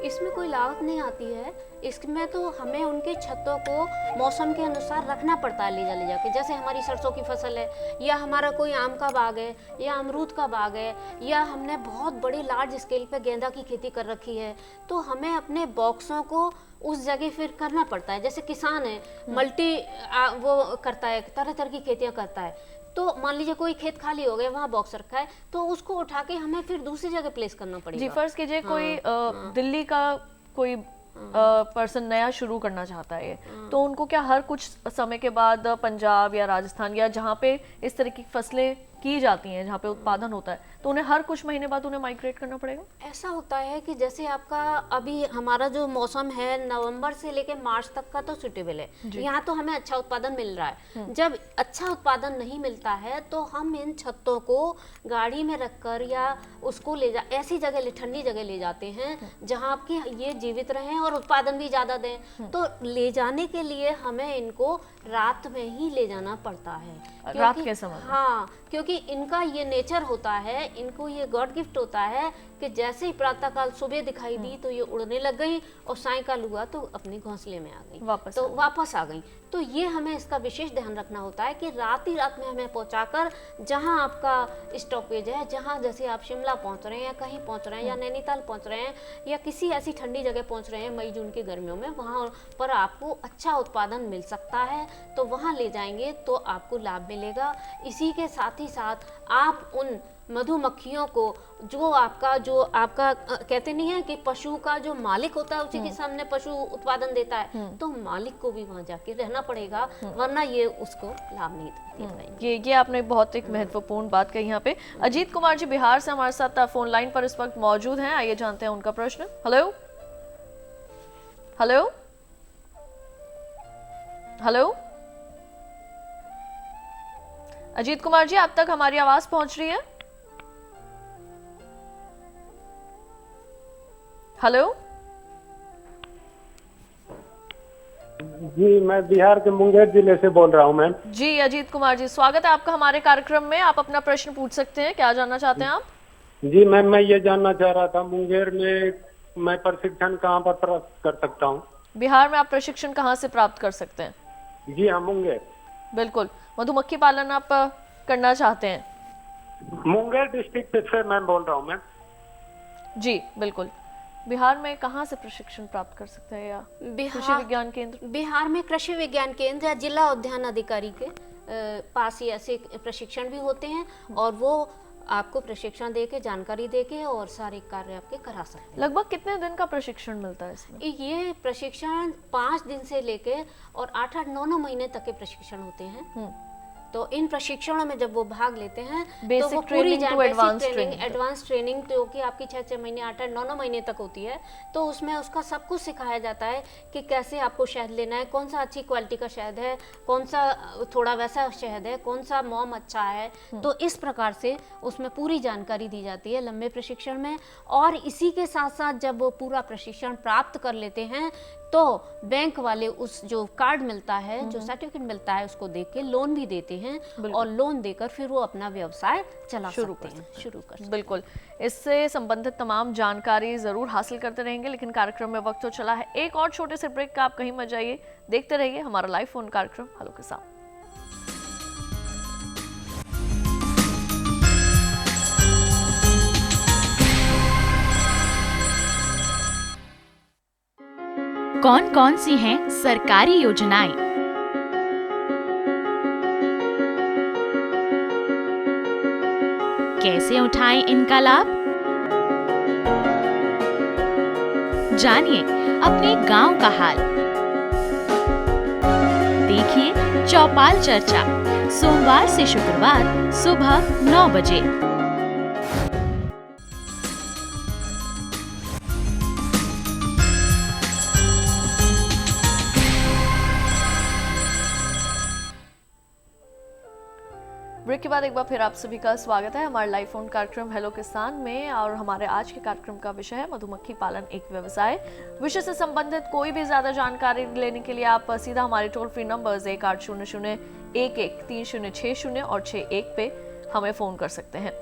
इसमें कोई लागत नहीं आती है। इसमें तो हमें उनके छतों को मौसम के अनुसार रखना पड़ता है ले जाके। जैसे हमारी सरसों की फसल है, या हमारा कोई आम का बाग है, या अमरूद का बाग है, या हमने बहुत बड़ी लार्ज स्केल पे गेंदा की खेती कर रखी है, तो हमें अपने बॉक्सों को उस जगह फिर करना पड़ता है। जैसे किसान है, वो करता है, तरह तरह की खेतियाँ करता है, तो मान लीजिए कोई खेत खाली हो गया, वहाँ बॉक्स रखा है, तो उसको उठा के हमें फिर दूसरी जगह प्लेस करना पड़ेगा। जी, फर्ज कीजिए कोई दिल्ली का कोई पर्सन नया शुरू करना चाहता है, तो उनको क्या हर कुछ समय के बाद पंजाब या राजस्थान या जहाँ पे इस तरह की फसलें की जाती हैं, जहाँ पे उत्पादन होता है, तो उन्हें हर कुछ महीने बाद उन्हें माइग्रेट करना पड़ेगा? ऐसा होता है कि जैसे आपका अभी हमारा जो मौसम है नवंबर से लेकर मार्च तक का तो सुटेबल है, यहाँ तो हमें अच्छा उत्पादन मिल रहा है। जब अच्छा उत्पादन नहीं मिलता है तो हम इन छत्तों को गाड़ी में रखकर या उसको ऐसी जगह ठंडी जगह ले जाते हैं जहाँ आपकी ये जीवित रहें और उत्पादन भी ज्यादा दें। तो ले जाने के लिए हमें इनको रात में ही ले जाना पड़ता है, रात के समय। हाँ, क्योंकि इनका ये नेचर होता है, इनको ये गॉड गिफ्ट होता है कि जैसे ही प्रातःकाल सुबह दिखाई दी तो ये उड़ने लग गई और सायंकाल हुआ तो अपने घोंसले में आ गई, वापस आ गई। तो ये हमें इसका विशेष ध्यान रखना होता है कि रात ही रात में हमें पहुंचाकर जहां आपका स्टॉपेज है, जहां जैसे आप शिमला पहुंच रहे हैं या कहीं पहुंच रहे हैं या नैनीताल पहुंच रहे हैं या किसी ऐसी ठंडी जगह पहुंच रहे हैं मई जून की गर्मियों में, वहां पर आपको अच्छा उत्पादन मिल सकता है, तो वहां ले जाएंगे तो आपको लाभ मिलेगा। इसी के साथ ही साथ आप उन मधुमक्खियों को जो आपका कहते नहीं है कि पशु का जो मालिक होता है उसी के सामने पशु उत्पादन देता है, तो मालिक को भी वहां जाके रहना पड़ेगा, वरना ये उसको लाभ नहीं दे पाएंगे। ये आपने बहुत एक महत्वपूर्ण बात कही यहाँ पे। अजीत कुमार जी बिहार से हमारे साथ फोन लाइन पर इस वक्त मौजूद हैं, आइए जानते हैं उनका प्रश्न। Hello hello hello Ajit Kumar ji, आप तक हमारी आवाज पहुंच रही है? हेलो जी, मैं बिहार के मुंगेर जिले से बोल रहा हूँ मैम। जी अजीत कुमार जी, स्वागत है आपका हमारे कार्यक्रम में। आप अपना प्रश्न पूछ सकते हैं, क्या जानना चाहते हैं आप? जी मैम, मैं ये जानना चाह रहा था मुंगेर में मैं प्रशिक्षण कहाँ पर प्राप्त कर सकता हूँ? बिहार में आप प्रशिक्षण कहाँ से प्राप्त कर सकते हैं? जी हाँ, मुंगेर। बिल्कुल, मधुमक्खी पालन आप करना चाहते हैं? मुंगेर डिस्ट्रिक्ट से मैं बोल रहा हूँ मैम। जी बिल्कुल। बिहार में कहाँ से प्रशिक्षण प्राप्त कर सकते हैं? या कृषि विज्ञान केंद्र? बिहार में कृषि विज्ञान केंद्र या जिला उद्यान अधिकारी के पास ही ऐसे प्रशिक्षण भी होते हैं और वो आपको प्रशिक्षण देके, जानकारी देके और सारे कार्य आपके करा सकते हैं। लगभग कितने दिन का प्रशिक्षण मिलता है इसमें? ये प्रशिक्षण 5 दिन से लेके और 8-8, 9-9 महीने तक के प्रशिक्षण होते हैं। तो इन प्रशिक्षणों में जब वो भाग लेते हैं तो वो पूरी एडवांस ट्रेनिंग जो कि आपकी 6-6 महीने, 8-8, 9-9 महीने तक होती है, तो उसमें उसका सब कुछ सिखाया जाता है कि कैसे आपको शहद लेना है, कौन सा अच्छी क्वालिटी का शहद है, कौन सा थोड़ा वैसा शहद है, कौन सा मोम अच्छा है। तो इस प्रकार से उसमें पूरी जानकारी दी जाती है लंबे प्रशिक्षण में। और इसी के साथ साथ जब वो पूरा प्रशिक्षण प्राप्त कर लेते हैं तो बैंक वाले उस जो कार्ड मिलता है, जो सर्टिफिकेट मिलता है, उसको देख के लोन भी देते हैं और लोन देकर फिर वो अपना व्यवसाय शुरू कर। बिल्कुल, इससे संबंधित तमाम जानकारी जरूर हासिल करते रहेंगे, लेकिन कार्यक्रम में वक्त तो चला है एक और छोटे से ब्रेक का। आप कहीं मत जाइए, देखते रहिए हमारा लाइव फोन कार्यक्रम हेलो किसान। कौन कौन सी हैं सरकारी योजनाएं? कैसे उठाएं इनका लाभ? जानिए अपने गांव का हाल। देखिए चौपाल चर्चा सोमवार से शुक्रवार सुबह 9 बजे। ब्रेक के बाद एक बार फिर आप सभी का स्वागत है हमारे लाइव फोन कार्यक्रम हेलो किसान में। और हमारे आज के कार्यक्रम का विषय है मधुमक्खी पालन एक व्यवसाय। विषय से संबंधित कोई भी ज्यादा जानकारी लेने के लिए आप सीधा हमारे टोल फ्री नंबर्स 1800-11-3060 और 61 पे हमें फोन कर सकते हैं।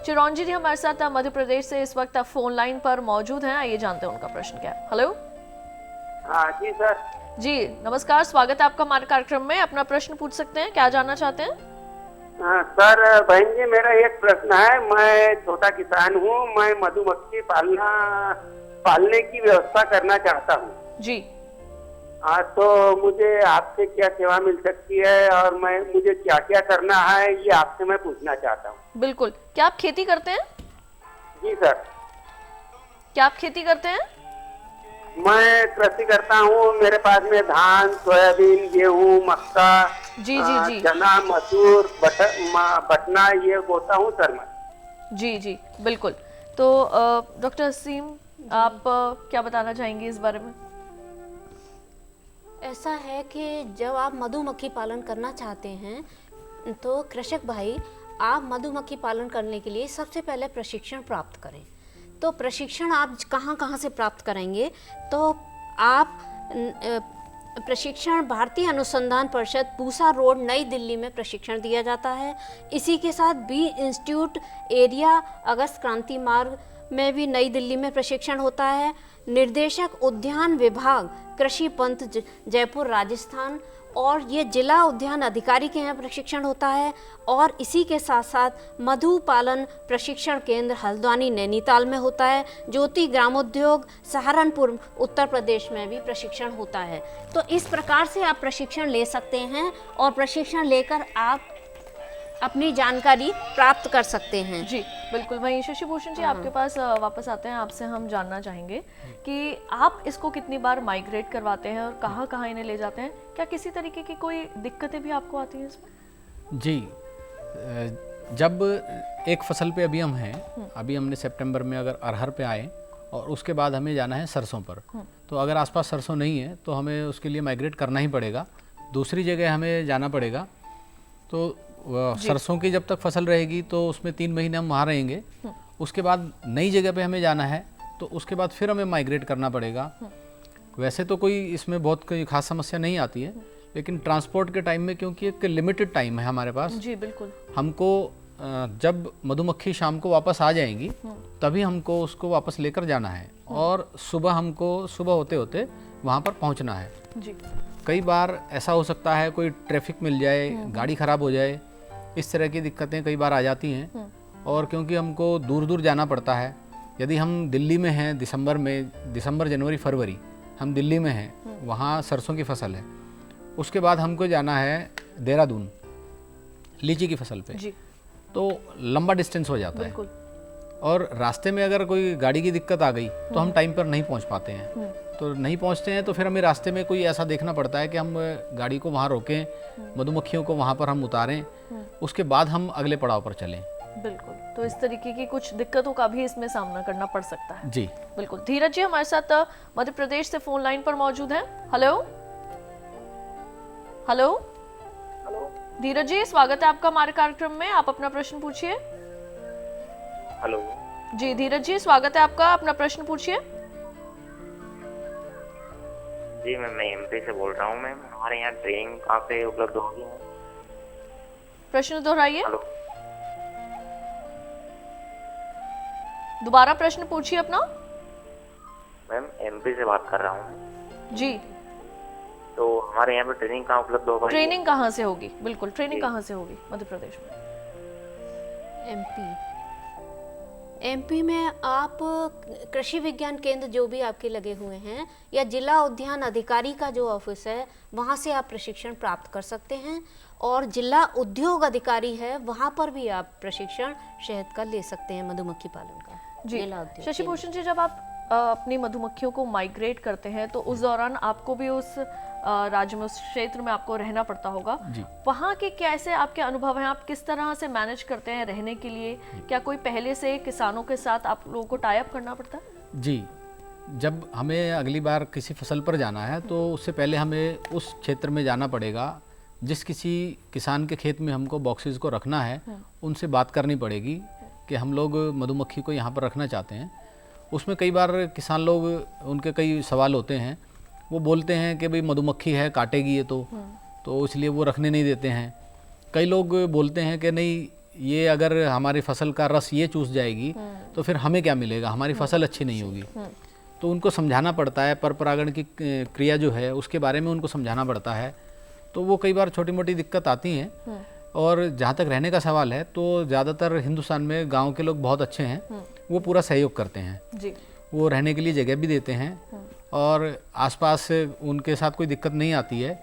चिरंजी जी हमारे साथ मध्य प्रदेश से इस वक्त फोन लाइन पर मौजूद हैं। आइए जानते हैं उनका प्रश्न क्या है। हेलो जी सर। जी नमस्कार, स्वागत है आपका हमारे कार्यक्रम में। अपना प्रश्न पूछ सकते हैं, क्या जानना चाहते हैं? सर बहन जी, मेरा एक प्रश्न है। मैं छोटा किसान हूँ, मैं मधुमक्खी पालने की व्यवस्था करना चाहता हूँ जी। तो मुझे आपसे क्या सेवा मिल सकती है और मुझे क्या क्या करना है, ये आपसे मैं पूछना चाहता हूँ। बिल्कुल। क्या आप खेती करते हैं? जी सर। क्या आप खेती करते हैं? मैं कृषि करता हूँ। मेरे पास में धान, सोयाबीन, गेहूँ, मक्का, जी चना, मसूर, बटना ये बोता हूँ सर मैं। जी बिल्कुल। तो डॉक्टर असीम, आप क्या बताना चाहेंगे इस बारे में? ऐसा है कि जब आप मधुमक्खी पालन करना चाहते हैं तो कृषक भाई, आप मधुमक्खी पालन करने के लिए सबसे पहले प्रशिक्षण प्राप्त करें। तो प्रशिक्षण आप कहाँ से प्राप्त करेंगे? तो आप प्रशिक्षण भारतीय अनुसंधान परिषद पूसा रोड नई दिल्ली में प्रशिक्षण दिया जाता है। इसी के साथ बी इंस्टीट्यूट एरिया अगस्त क्रांति मार्ग में भी नई दिल्ली में प्रशिक्षण होता है। निर्देशक उद्यान विभाग कृषि पंथ जयपुर राजस्थान और ये जिला उद्यान अधिकारी के यहाँ प्रशिक्षण होता है। और इसी के साथ साथ मधु पालन प्रशिक्षण केंद्र हल्द्वानी नैनीताल में होता है। ज्योति ग्रामोद्योग सहारनपुर उत्तर प्रदेश में भी प्रशिक्षण होता है। तो इस प्रकार से आप प्रशिक्षण ले सकते हैं और प्रशिक्षण लेकर आप अपनी जानकारी प्राप्त कर सकते हैं। जी बिल्कुल। वहीं शशि भूषण जी आपके पास वापस आते हैं। आपसे हम जानना चाहेंगे कि आप इसको कितनी बार माइग्रेट करवाते हैं और कहाँ कहाँ इन्हें ले जाते हैं? क्या किसी तरीके की कोई दिक्कतें भी आपको आती हैं इसमें? जी, जब एक फसल पे अभी हम हैं, अभी हमने सितंबर में अगर अरहर पे आए और उसके बाद हमें जाना है सरसों पर, तो अगर आसपास सरसों नहीं है तो हमें उसके लिए माइग्रेट करना ही पड़ेगा, दूसरी जगह हमें जाना पड़ेगा। तो सरसों की जब तक फसल रहेगी तो उसमें 3 महीने हम वहाँ रहेंगे। उसके बाद नई जगह पे हमें जाना है तो उसके बाद फिर हमें माइग्रेट करना पड़ेगा। वैसे तो कोई इसमें बहुत कोई खास समस्या नहीं आती है, लेकिन ट्रांसपोर्ट के टाइम में क्योंकि एक लिमिटेड टाइम है हमारे पास। जी बिल्कुल। हमको जब मधुमक्खी शाम को वापस आ जाएंगी तभी हमको उसको वापस लेकर जाना है और सुबह होते होते वहाँ पर पहुँचना है। जी। कई बार ऐसा हो सकता है कोई ट्रैफिक मिल जाए, गाड़ी ख़राब हो जाए, इस तरह की दिक्कतें कई बार आ जाती हैं। और क्योंकि हमको दूर जाना पड़ता है, यदि हम दिल्ली में हैं दिसंबर जनवरी फरवरी हम दिल्ली में हैं, वहाँ सरसों की फसल है, उसके बाद हमको जाना है देहरादून लीची की फसल पे, तो लंबा डिस्टेंस हो जाता है। और रास्ते में अगर कोई गाड़ी की दिक्कत आ गई तो हम टाइम पर नहीं पहुँच पाते हैं। तो नहीं पहुँचते हैं तो फिर हमें रास्ते में कोई ऐसा देखना पड़ता है कि हम गाड़ी को वहाँ रोकें, मधुमक्खियों को वहाँ पर हम उतारें, उसके बाद हम अगले पड़ाव पर चलें। बिल्कुल। तो इस तरीके की कुछ दिक्कतों का भी इसमें सामना करना पड़ सकता है। जी बिल्कुल। धीरज जी हमारे साथ मध्य प्रदेश से फोन लाइन पर मौजूद हैं। हेलो हेलो धीरज जी, स्वागत है आपका हमारे कार्यक्रम में। आप अपना प्रश्न पूछिए। हेलो जी धीरज जी, स्वागत है आपका, अपना प्रश्न पूछिए। जी मैं एमपी से बोल रहा हूँ मैम। हमारे यहाँ ट्रेनिंग कहाँ पे उपलब्ध होगी? प्रश्न दोहराइए। हेलो, दोबारा प्रश्न पूछिए अपना। मैम एमपी से बात कर रहा हूँ जी। तो हमारे यहाँ पे ट्रेनिंग कहाँ उपलब्ध होगा? ट्रेनिंग कहाँ से होगी? बिल्कुल, ट्रेनिंग कहाँ से होगी मध्य प्रदेश में? एमपी में आप कृषि विज्ञान केंद्र जो भी आपके लगे हुए हैं या जिला उद्यान अधिकारी का जो ऑफिस है वहाँ से आप प्रशिक्षण प्राप्त कर सकते हैं। और जिला उद्योग अधिकारी है वहाँ पर भी आप प्रशिक्षण शहद का ले सकते हैं, मधुमक्खी पालन का। जी। शशि भूषण जी, जब आप अपनी मधुमक्खियों को माइग्रेट करते हैं तो उस दौरान आपको भी उस राज्य में, उस क्षेत्र में आपको रहना पड़ता होगा। जी। वहाँ के कैसे आपके अनुभव हैं, आप किस तरह से मैनेज करते हैं रहने के लिए? क्या कोई पहले से किसानों के साथ आप लोगों को टाई अप करना पड़ता है? जी, जब हमें अगली बार किसी फसल पर जाना है तो उससे पहले हमें उस क्षेत्र में जाना पड़ेगा। जिस किसी किसान के खेत में हमको बॉक्सेस को रखना है उनसे बात करनी पड़ेगी कि हम लोग मधुमक्खी को यहाँ पर रखना चाहते हैं। उसमें कई बार किसान लोग, उनके कई सवाल होते हैं, वो बोलते हैं कि भाई मधुमक्खी है काटेगी ये तो इसलिए वो रखने नहीं देते हैं। कई लोग बोलते हैं कि नहीं, ये अगर हमारी फसल का रस ये चूस जाएगी तो फिर हमें क्या मिलेगा, हमारी फसल अच्छी नहीं होगी। तो उनको समझाना पड़ता है, पर परागण की क्रिया जो है उसके बारे में उनको समझाना पड़ता है। तो वो कई बार छोटी मोटी दिक्कत आती हैं। और जहाँ तक रहने का सवाल है तो ज़्यादातर हिंदुस्तान में गांव के लोग बहुत अच्छे हैं, वो पूरा सहयोग करते हैं जी। वो रहने के लिए जगह भी देते हैं और आसपास उनके साथ कोई दिक्कत नहीं आती है।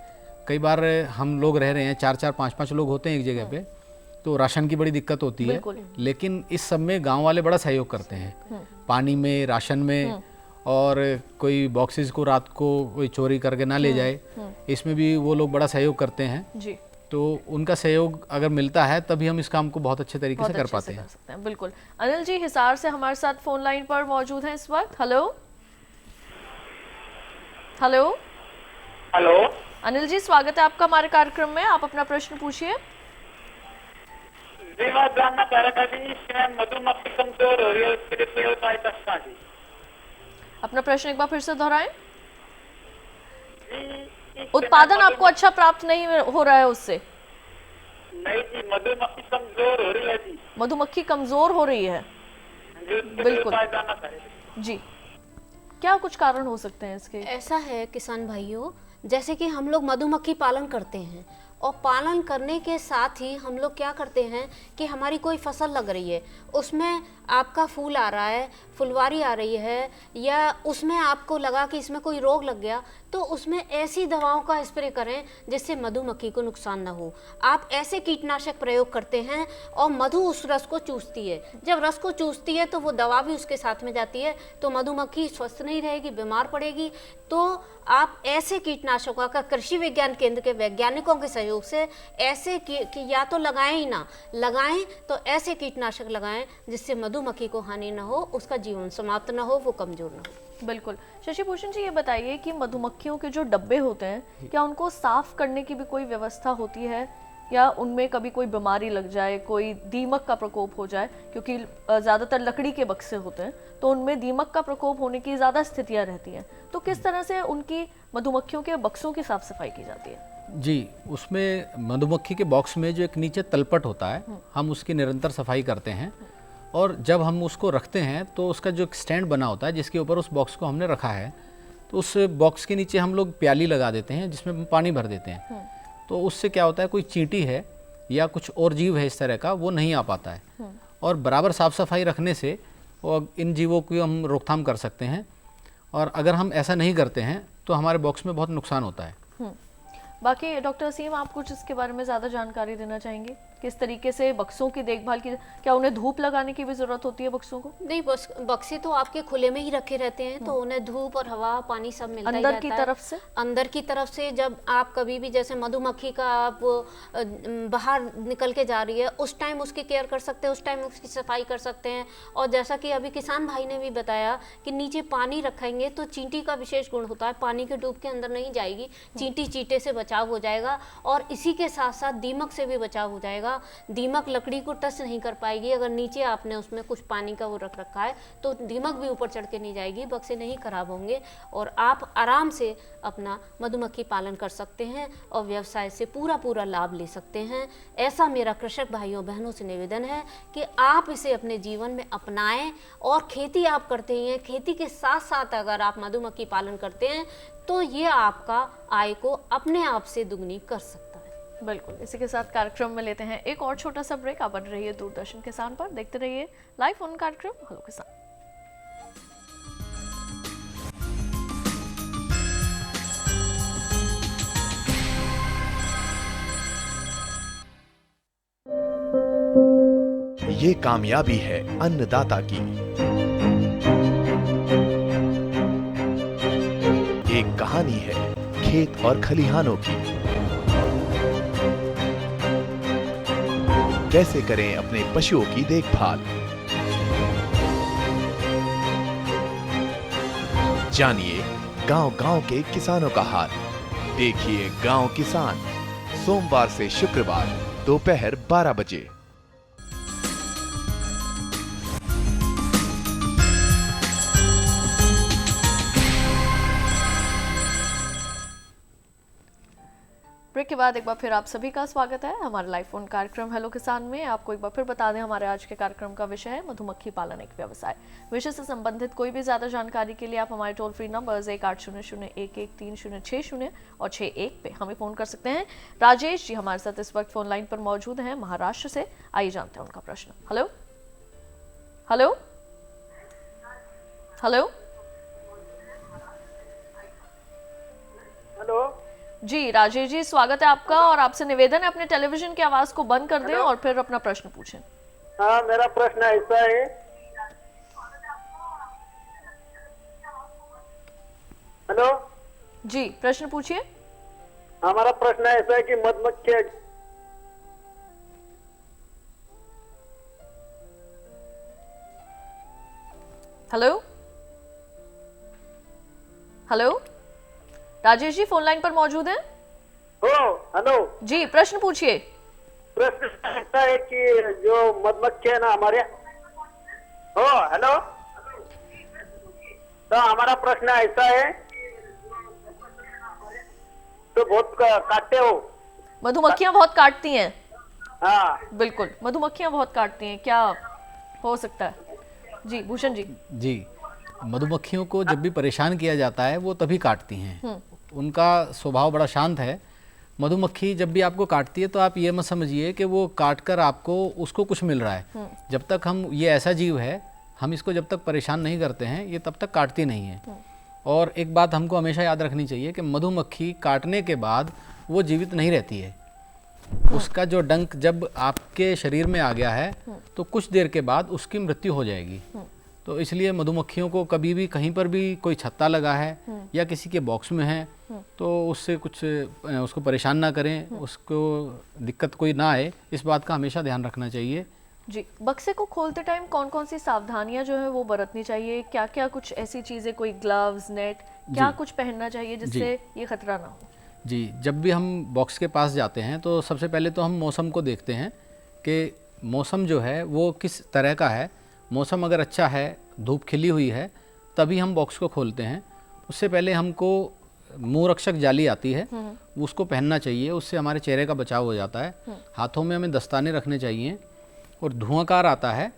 कई बार हम लोग रह रहे हैं, 4-4, 5-5 लोग होते हैं एक जगह पे, तो राशन की बड़ी दिक्कत होती है, लेकिन इस सब में गांव वाले बड़ा सहयोग करते हैं, पानी में, राशन में, और कोई बॉक्सेस को रात को कोई चोरी करके ना ले जाए, इसमें भी वो लोग बड़ा सहयोग करते हैं जी। तो उनका सहयोग अगर मिलता है तभी हम इस काम को बहुत अच्छे तरीके से कर पाते हैं। बिल्कुल। अनिल जी हिसार से हमारे साथ फोन लाइन पर मौजूद हैं इस वक्त। Hello hello hello Anil ji, स्वागत है आपका हमारे कार्यक्रम में। आप अपना प्रश्न पूछिए। जी, मैं जानना चाह रहा था कि मधुमक्खी कमजोर हो रही है, उसके लिए उपाय करना जी। अपना प्रश्न एक बार फिर से दोहराएं। उत्पादन आपको अच्छा प्राप्त नहीं हो रहा है उससे? नहीं जी, मधुमक्खी कमजोर हो रही है जी। मधुमक्खी कमजोर हो रही है, बिल्कुल जी। क्या कुछ कारण हो सकते हैं इसके? ऐसा है किसान भाइयों, जैसे कि हम लोग मधुमक्खी पालन करते हैं और पालन करने के साथ ही हम लोग क्या करते हैं कि हमारी कोई फसल लग रही है, उसमें आपका फूल आ रहा है, फुलवारी आ रही है, या उसमें आपको लगा कि इसमें कोई रोग लग गया, तो उसमें ऐसी दवाओं का स्प्रे करें जिससे मधुमक्खी को नुकसान ना हो। आप ऐसे कीटनाशक प्रयोग करते हैं और मधु उस रस को चूसती है। जब रस को चूसती है तो वो दवा भी उसके साथ में जाती है, तो मधुमक्खी स्वस्थ नहीं रहेगी, बीमार पड़ेगी। तो आप ऐसे कीटनाशकों का कृषि विज्ञान केंद्र के वैज्ञानिकों के सहयोग से ऐसे कि या तो लगाएं ही ना लगाएं, तो ऐसे कीटनाशक लगाएं जिससे मधुमक्खी को हानि ना हो, उसका जीवन समाप्त ना हो, वो कमजोर ना हो। बिल्कुल। शशि भूषण जी, ये बताइए कि मधुमक्खियों के जो डब्बे होते हैं, क्या उनको साफ करने की भी कोई व्यवस्था होती है, या उनमें कभी कोई बीमारी लग जाए, कोई दीमक का प्रकोप हो जाए? क्योंकि ज़्यादातर लकड़ी के बक्से होते हैं तो उनमें दीमक का प्रकोप होने की ज़्यादा स्थितियाँ रहती हैं, तो किस तरह से उनकी मधुमक्खियों के बक्सों की साफ सफाई की जाती है? जी, उसमें मधुमक्खी के बॉक्स में जो एक नीचे तलपट होता है, हम उसकी निरंतर सफाई करते हैं। और जब हम उसको रखते हैं तो उसका जो एक स्टैंड बना होता है जिसके ऊपर उस बॉक्स को हमने रखा है, तो उस बॉक्स के नीचे हम लोग प्याली लगा देते हैं जिसमें हम पानी भर देते हैं। तो उससे क्या होता है, कोई चींटी है या कुछ और जीव है इस तरह का, वो नहीं आ पाता है। और बराबर साफ सफाई रखने से इन जीवों की हम रोकथाम कर सकते हैं। और अगर हम ऐसा नहीं करते हैं तो हमारे बॉक्स में बहुत नुकसान होता है। बाकी डॉक्टर असीम, आप कुछ इसके बारे में ज़्यादा जानकारी देना चाहेंगे? किस तरीके से बक्सों की देखभाल की, क्या उन्हें धूप लगाने की भी ज़रूरत होती है बक्सों को? नहीं, बक्से तो आपके खुले में ही रखे रहते हैं, तो उन्हें धूप और हवा पानी सब मिलता ही अंदर की तरफ से? अंदर की तरफ से जब आप कभी भी, जैसे मधुमक्खी का आप बाहर निकल के जा रही है, उस टाइम उसकी केयर कर सकते हैं, उस टाइम उसकी सफाई कर सकते हैं। और जैसा कि अभी किसान भाई ने भी बताया कि नीचे पानी रखेंगे तो चींटी का विशेष गुण होता है, पानी के डूब के अंदर नहीं जाएगी, चींटी चींटे से बचाव हो जाएगा। और इसी के साथ साथ दीमक से भी बचाव हो जाएगा। दीमक लकड़ी को टच नहीं कर पाएगी, अगर नीचे आपने उसमें कुछ पानी का वो रख रखा है तो दीमक भी ऊपर चढ़ के नहीं जाएगी, बक्से नहीं खराब होंगे और आप आराम से अपना मधुमक्खी पालन कर सकते हैं और व्यवसाय से पूरा लाभ ले सकते हैं। ऐसा मेरा कृषक भाइयों बहनों से निवेदन है कि आप इसे अपने जीवन में अपनाएं। और खेती आप करते हैं, खेती के साथ साथ अगर आप मधुमक्खी पालन करते हैं तो ये आपका आय को अपने आप से दुगनी कर सकता है। बिल्कुल। इसी के साथ कार्यक्रम में लेते हैं एक और छोटा सा ब्रेक। आप बन रहिए दूरदर्शन किसान पर, देखते रहिए लाइव फोन कार्यक्रम हेलो किसान। ये कामयाबी है अन्नदाता की। एक कहानी है खेत और खलिहानों की। कैसे करें अपने पशुओं की देखभाल, जानिए गांव-गांव के किसानों का हाल। देखिए गांव किसान, सोमवार से शुक्रवार दोपहर 12 बजे। ब्रेक के बाद एक बार फिर आप सभी का स्वागत है हमारे लाइव फोन कार्यक्रम हेलो किसान में। आपको एक बार फिर बता दें, हमारे आज के कार्यक्रम का विषय है मधुमक्खी पालन एक व्यवसाय। विषय से संबंधित कोई भी ज्यादा जानकारी के लिए आप हमारे टोल फ्री नंबर्स 1800113060 और 61 पे हमें फोन कर सकते हैं। राजेश जी हमारे साथ इस वक्त फोन लाइन पर मौजूद हैं महाराष्ट्र से। आइए जानते हैं उनका प्रश्न। हेलो हेलो हेलो हेलो जी राजेश जी, स्वागत है आपका और आपसे निवेदन है अपने टेलीविजन की आवाज को बंद कर दें और फिर अपना प्रश्न पूछें। हाँ, मेरा प्रश्न ऐसा है। हेलो जी, प्रश्न पूछिए। हमारा प्रश्न ऐसा है कि मधुमक्खी hello hello Rajesh ji phone line पर मौजूद हैं? हेलो जी, प्रश्न पूछिए। प्रश्न ऐसा है कि जो मधुमक्खी है ना हमारे, हेलो, तो हमारा प्रश्न ऐसा है, तो बहुत काटते हो। मधुमक्खियां बहुत काटती हैं। हाँ बिल्कुल, मधुमक्खियां बहुत काटती हैं, क्या हो सकता है? जी भूषण जी। जी, मधुमक्खियों को जब भी परेशान किया जाता है वो तभी काटती हैं। उनका स्वभाव बड़ा शांत है। मधुमक्खी जब भी आपको काटती है तो आप ये मत समझिए कि वो काट कर आपको उसको कुछ मिल रहा है। जब तक हम, ये ऐसा जीव है, हम इसको जब तक परेशान नहीं करते हैं ये तब तक काटती नहीं है। और एक बात हमको हमेशा याद रखनी चाहिए कि मधुमक्खी काटने के बाद वो जीवित नहीं रहती है। उसका जो डंक जब आपके शरीर में आ गया है तो कुछ देर के बाद उसकी मृत्यु हो जाएगी। तो इसलिए मधुमक्खियों को कभी भी कहीं पर भी कोई छत्ता लगा है या किसी के बॉक्स में है तो उससे कुछ उसको परेशान ना करें, उसको दिक्कत कोई ना आए, इस बात का हमेशा ध्यान रखना चाहिए। जी, बक्से को खोलते टाइम कौन कौन सी सावधानियां जो है वो बरतनी चाहिए? क्या क्या कुछ ऐसी चीजें, कोई ग्लव्स, नेट, क्या कुछ पहनना चाहिए जिससे ये खतरा ना हो? जी, जब भी हम बॉक्स के पास जाते हैं तो सबसे पहले तो हम मौसम को देखते हैं कि मौसम जो है वो किस तरह का है। मौसम अगर अच्छा है, धूप खिली हुई है, तभी हम बॉक्स को खोलते हैं। उससे पहले हमको मुंह रक्षक जाली आती है, उसको पहनना चाहिए, उससे हमारे चेहरे का बचाव हो जाता है। हाथों में हमें दस्ताने रखने चाहिए। और धुआंकार आता है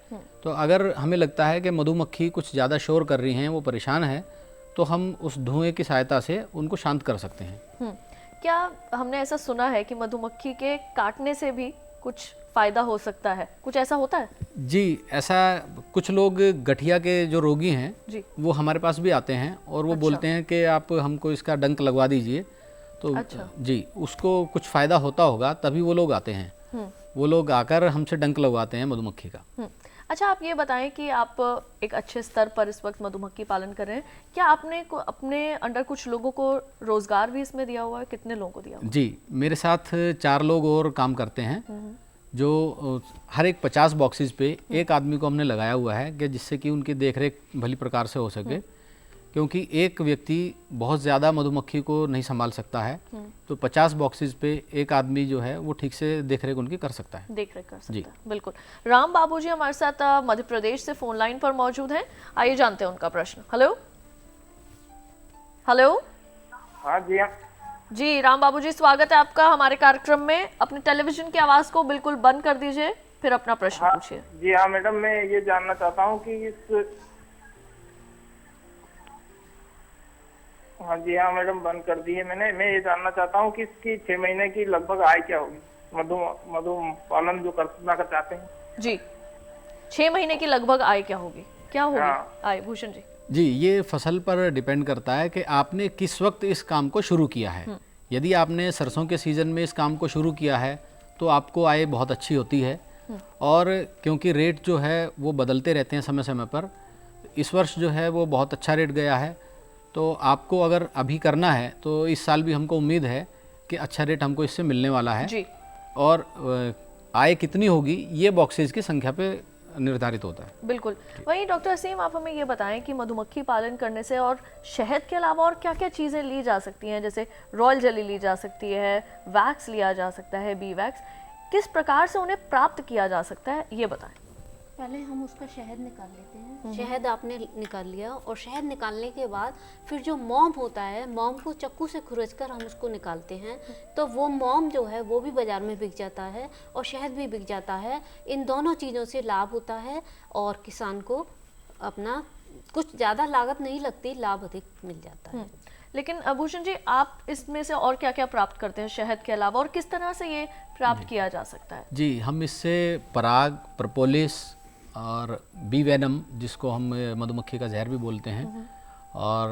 तो अगर हमें लगता है कि मधुमक्खी कुछ ज़्यादा शोर कर रही हैं, वो परेशान है, तो हम उस धुएं की सहायता से उनको शांत कर सकते हैं। क्या हमने ऐसा सुना है कि मधुमक्खी के काटने से भी कुछ फायदा हो सकता है? कुछ ऐसा होता है? जी, ऐसा कुछ लोग, गठिया के जो रोगी हैं जी, वो हमारे पास भी आते हैं और वो बोलते हैं कि आप हमको इसका डंक लगवा दीजिए। तो जी, उसको कुछ फ़ायदा होता होगा तभी वो लोग आते हैं। वो लोग आकर हमसे डंक लगवाते हैं मधुमक्खी का। अच्छा, आप ये बताएं कि आप एक अच्छे स्तर पर इस वक्त मधुमक्खी पालन कर रहे हैं, क्या आपने अपने अंडर कुछ लोगों को रोजगार भी इसमें दिया हुआ है? कितने लोगों को दिया हुआ है? जी, मेरे साथ 4 लोग और काम करते हैं, जो हर एक 50 बॉक्सेस पे एक आदमी को हमने लगाया हुआ है कि जिससे कि उनकी देखरेख भली प्रकार से हो सके। क्योंकि एक व्यक्ति बहुत ज़्यादा मधुमक्खी को नहीं संभाल सकता है, तो 50 बॉक्सेस पे एक आदमी जो है वो ठीक से देखरेख उनकी कर सकता है। देखरेख कर सकता है, बिल्कुल। राम बाबू जी हमारे साथ मध्य प्रदेश से फोन लाइन पर मौजूद हैं। आइए जानते हैं उनका प्रश्न। Hello hello. हाँ जी, जी राम बाबू जी, स्वागत है आपका हमारे कार्यक्रम में। अपने टेलीविजन की आवाज को बिल्कुल बंद कर दीजिए, फिर अपना प्रश्न पूछिए। जी हाँ मैडम, मैं ये जानना चाहता हूँ कि हाँ मैडम, बंद कर दी है मैंने। मैं ये जानना चाहता हूँ कि इसकी 6 महीने की लगभग आय क्या होगी, मधु पालन जो करना चाहते हैं। जी, 6 महीने की लगभग आय क्या होगी, क्या होगी आय? भूषण जी। जी, ये फसल पर डिपेंड करता है कि आपने किस वक्त इस काम को शुरू किया है। यदि आपने सरसों के सीज़न में इस काम को शुरू किया है तो आपको आय बहुत अच्छी होती है। और क्योंकि रेट जो है वो बदलते रहते हैं समय समय पर, इस वर्ष जो है वो बहुत अच्छा रेट गया है, तो आपको अगर अभी करना है तो इस साल भी हमको उम्मीद है कि अच्छा रेट हमको इससे मिलने वाला है जी। और आय कितनी होगी ये बॉक्सेज की संख्या पे निर्धारित होता है। बिल्कुल। वहीं डॉक्टर असीम, आप हमें ये बताएं कि मधुमक्खी पालन करने से और शहद के अलावा और क्या क्या चीज़ें ली जा सकती हैं? जैसे रॉयल जेली ली जा सकती है, वैक्स लिया जा सकता है, बी वैक्स, किस प्रकार से उन्हें प्राप्त किया जा सकता है ये बताएं। पहले हम उसका शहद निकाल लेते हैं। शहद आपने निकाल लिया और शहद निकालने के बाद फिर जो मोम होता है, मोम को चाकू से खुरचकर हम उसको निकालते हैं, तो वो मोम जो है वो भी बाज़ार में बिक जाता है और शहद भी बिक जाता है। इन दोनों चीज़ों से लाभ होता है और किसान को अपना कुछ ज़्यादा लागत नहीं लगती, लाभ अधिक मिल जाता है। लेकिन भूषण जी, आप इसमें से और क्या क्या प्राप्त करते हैं शहद के अलावा, और किस तरह से ये प्राप्त किया जा सकता है? जी, हम इससे पराग, प्रोपोलिस और बी वेनम, जिसको हम मधुमक्खी का जहर भी बोलते हैं, और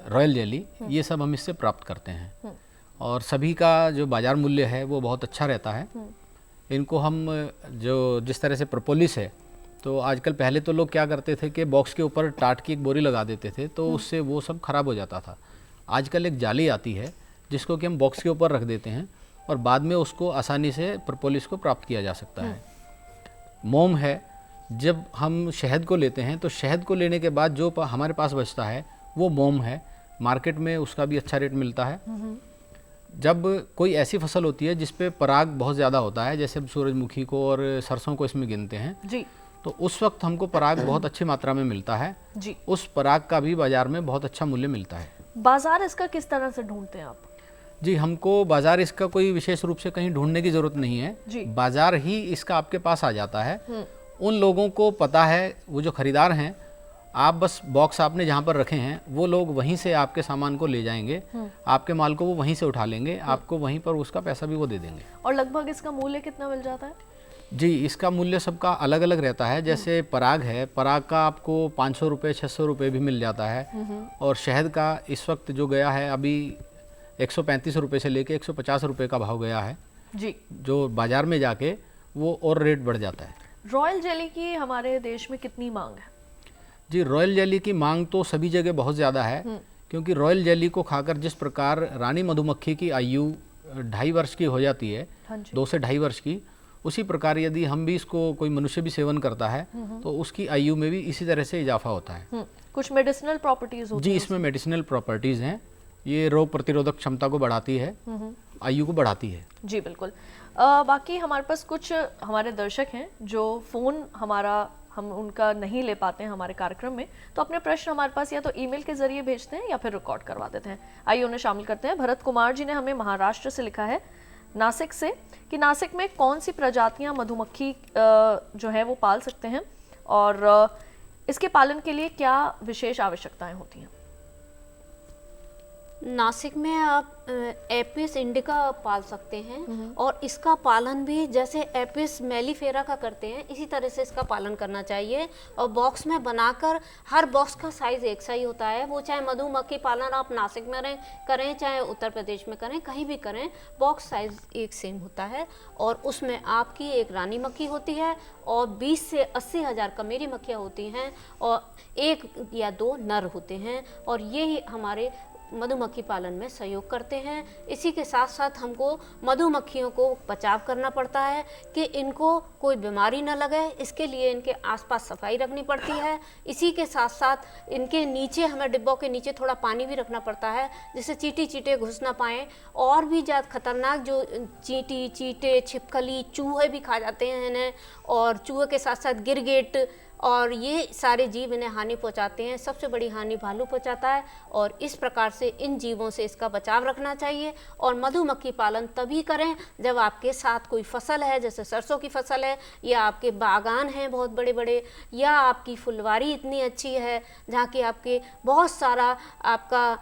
रॉयल जेली, ये सब हम इससे प्राप्त करते हैं। और सभी का जो बाज़ार मूल्य है वो बहुत अच्छा रहता है। इनको हम जो जिस तरह से प्रोपोलिस है, तो आजकल, पहले तो लोग क्या करते थे कि बॉक्स के ऊपर टाट की एक बोरी लगा देते थे, तो उससे वो सब खराब हो जाता था। आजकल एक जाली आती है जिसको कि हम बॉक्स के ऊपर रख देते हैं और बाद में उसको आसानी से प्रोपोलिस को प्राप्त किया जा सकता है। मोम है, जब हम शहद को लेते हैं तो शहद को लेने के बाद जो हमारे पास बचता है वो मोम है। मार्केट में उसका भी अच्छा रेट मिलता है। जब कोई ऐसी फसल होती है जिस पे पराग बहुत ज़्यादा होता है, जैसे सूरजमुखी को और सरसों को इसमें गिनते हैं जी, तो उस वक्त हमको पराग बहुत अच्छी मात्रा में मिलता है जी। उस पराग का भी बाज़ार में बहुत अच्छा मूल्य मिलता है। बाजार इसका किस तरह से ढूंढते हैं आप? जी, हमको बाज़ार इसका कोई विशेष रूप से कहीं ढूंढने की ज़रूरत नहीं है जी। बाज़ार ही इसका आपके पास आ जाता है। उन लोगों को पता है, वो जो खरीदार हैं, आप बस बॉक्स आपने जहाँ पर रखे हैं वो लोग वहीं से आपके सामान को ले जाएंगे, आपके माल को वो वहीं से उठा लेंगे, आपको वहीं पर उसका पैसा भी वो दे देंगे। और लगभग इसका मूल्य कितना मिल जाता है? जी, इसका मूल्य सबका अलग अलग रहता है। जैसे पराग है, पराग का आपको 500 रुपये 600 रुपये भी मिल जाता है। और शहद का इस वक्त जो गया है अभी 135 रुपये से लेके 150 रुपये का भाव गया है जी, जो बाज़ार में जाके वो और रेट बढ़ जाता है। रॉयल जेली की हमारे देश में कितनी मांग है? जी, रॉयल जेली की मांग तो सभी जगह बहुत ज़्यादा है, क्योंकि रॉयल जेली को खाकर जिस प्रकार रानी मधुमक्खी की आयु 2.5 वर्ष की हो जाती है, 2 से 2.5 वर्ष की, उसी प्रकार यदि हम भी इसको, कोई मनुष्य भी सेवन करता है तो उसकी आयु में भी इसी तरह से इजाफा होता है। कुछ मेडिसिनल प्रॉपर्टीज होती जी, हैं इसमें मेडिसिनल प्रॉपर्टीज़ हैं। ये रोग प्रतिरोधक क्षमता को बढ़ाती है, आयु को बढ़ाती है। जी बिल्कुल। बाकी हमारे पास कुछ हमारे दर्शक हैं जो फ़ोन हम उनका नहीं ले पाते हैं हमारे कार्यक्रम में, तो अपने प्रश्न हमारे पास या तो ईमेल के जरिए भेजते हैं या फिर रिकॉर्ड करवा देते हैं। आइए उन्हें शामिल करते हैं। भरत कुमार जी ने हमें महाराष्ट्र से लिखा है, नासिक से, कि नासिक में कौन सी प्रजातियां मधुमक्खी जो है वो पाल सकते हैं और इसके पालन के लिए क्या विशेष आवश्यकताएं होती हैं? नासिक में आप एपिस इंडिका पाल सकते हैं और इसका पालन भी जैसे एपिस मेलिफेरा का करते हैं इसी तरह से इसका पालन करना चाहिए। और बॉक्स में बनाकर, हर बॉक्स का साइज एक सा ही होता है, वो चाहे मधुमक्खी पालन आप नासिक में करें चाहे उत्तर प्रदेश में करें, कहीं भी करें, बॉक्स साइज एक सेम होता है। और उसमें आपकी एक रानी मक्खी होती है और 20 से 80 हज़ार कमेरी मक्खियाँ होती हैं और 1 या 2 नर होते हैं, और ये ही हमारे मधुमक्खी पालन में सहयोग करते हैं। इसी के साथ साथ हमको मधुमक्खियों को बचाव करना पड़ता है कि इनको कोई बीमारी न लगे, इसके लिए इनके आसपास सफाई रखनी पड़ती है। इसी के साथ साथ इनके नीचे, हमें डिब्बों के नीचे थोड़ा पानी भी रखना पड़ता है जिससे चींटी घुस ना पाएँ। और भी ज़्यादा खतरनाक जो चींटे, छिपकली, चूहे भी खा जाते हैं इन्हें, और चूहे के साथ साथ गिरगिट, और ये सारे जीव इन्हें हानि पहुंचाते हैं। सबसे बड़ी हानि भालू पहुंचाता है, और इस प्रकार से इन जीवों से इसका बचाव रखना चाहिए। और मधुमक्खी पालन तभी करें जब आपके साथ कोई फसल है, जैसे सरसों की फसल है, या आपके बागान हैं बहुत बड़े बड़े, या आपकी फुलवारी इतनी अच्छी है जहाँ की आपके बहुत सारा आपका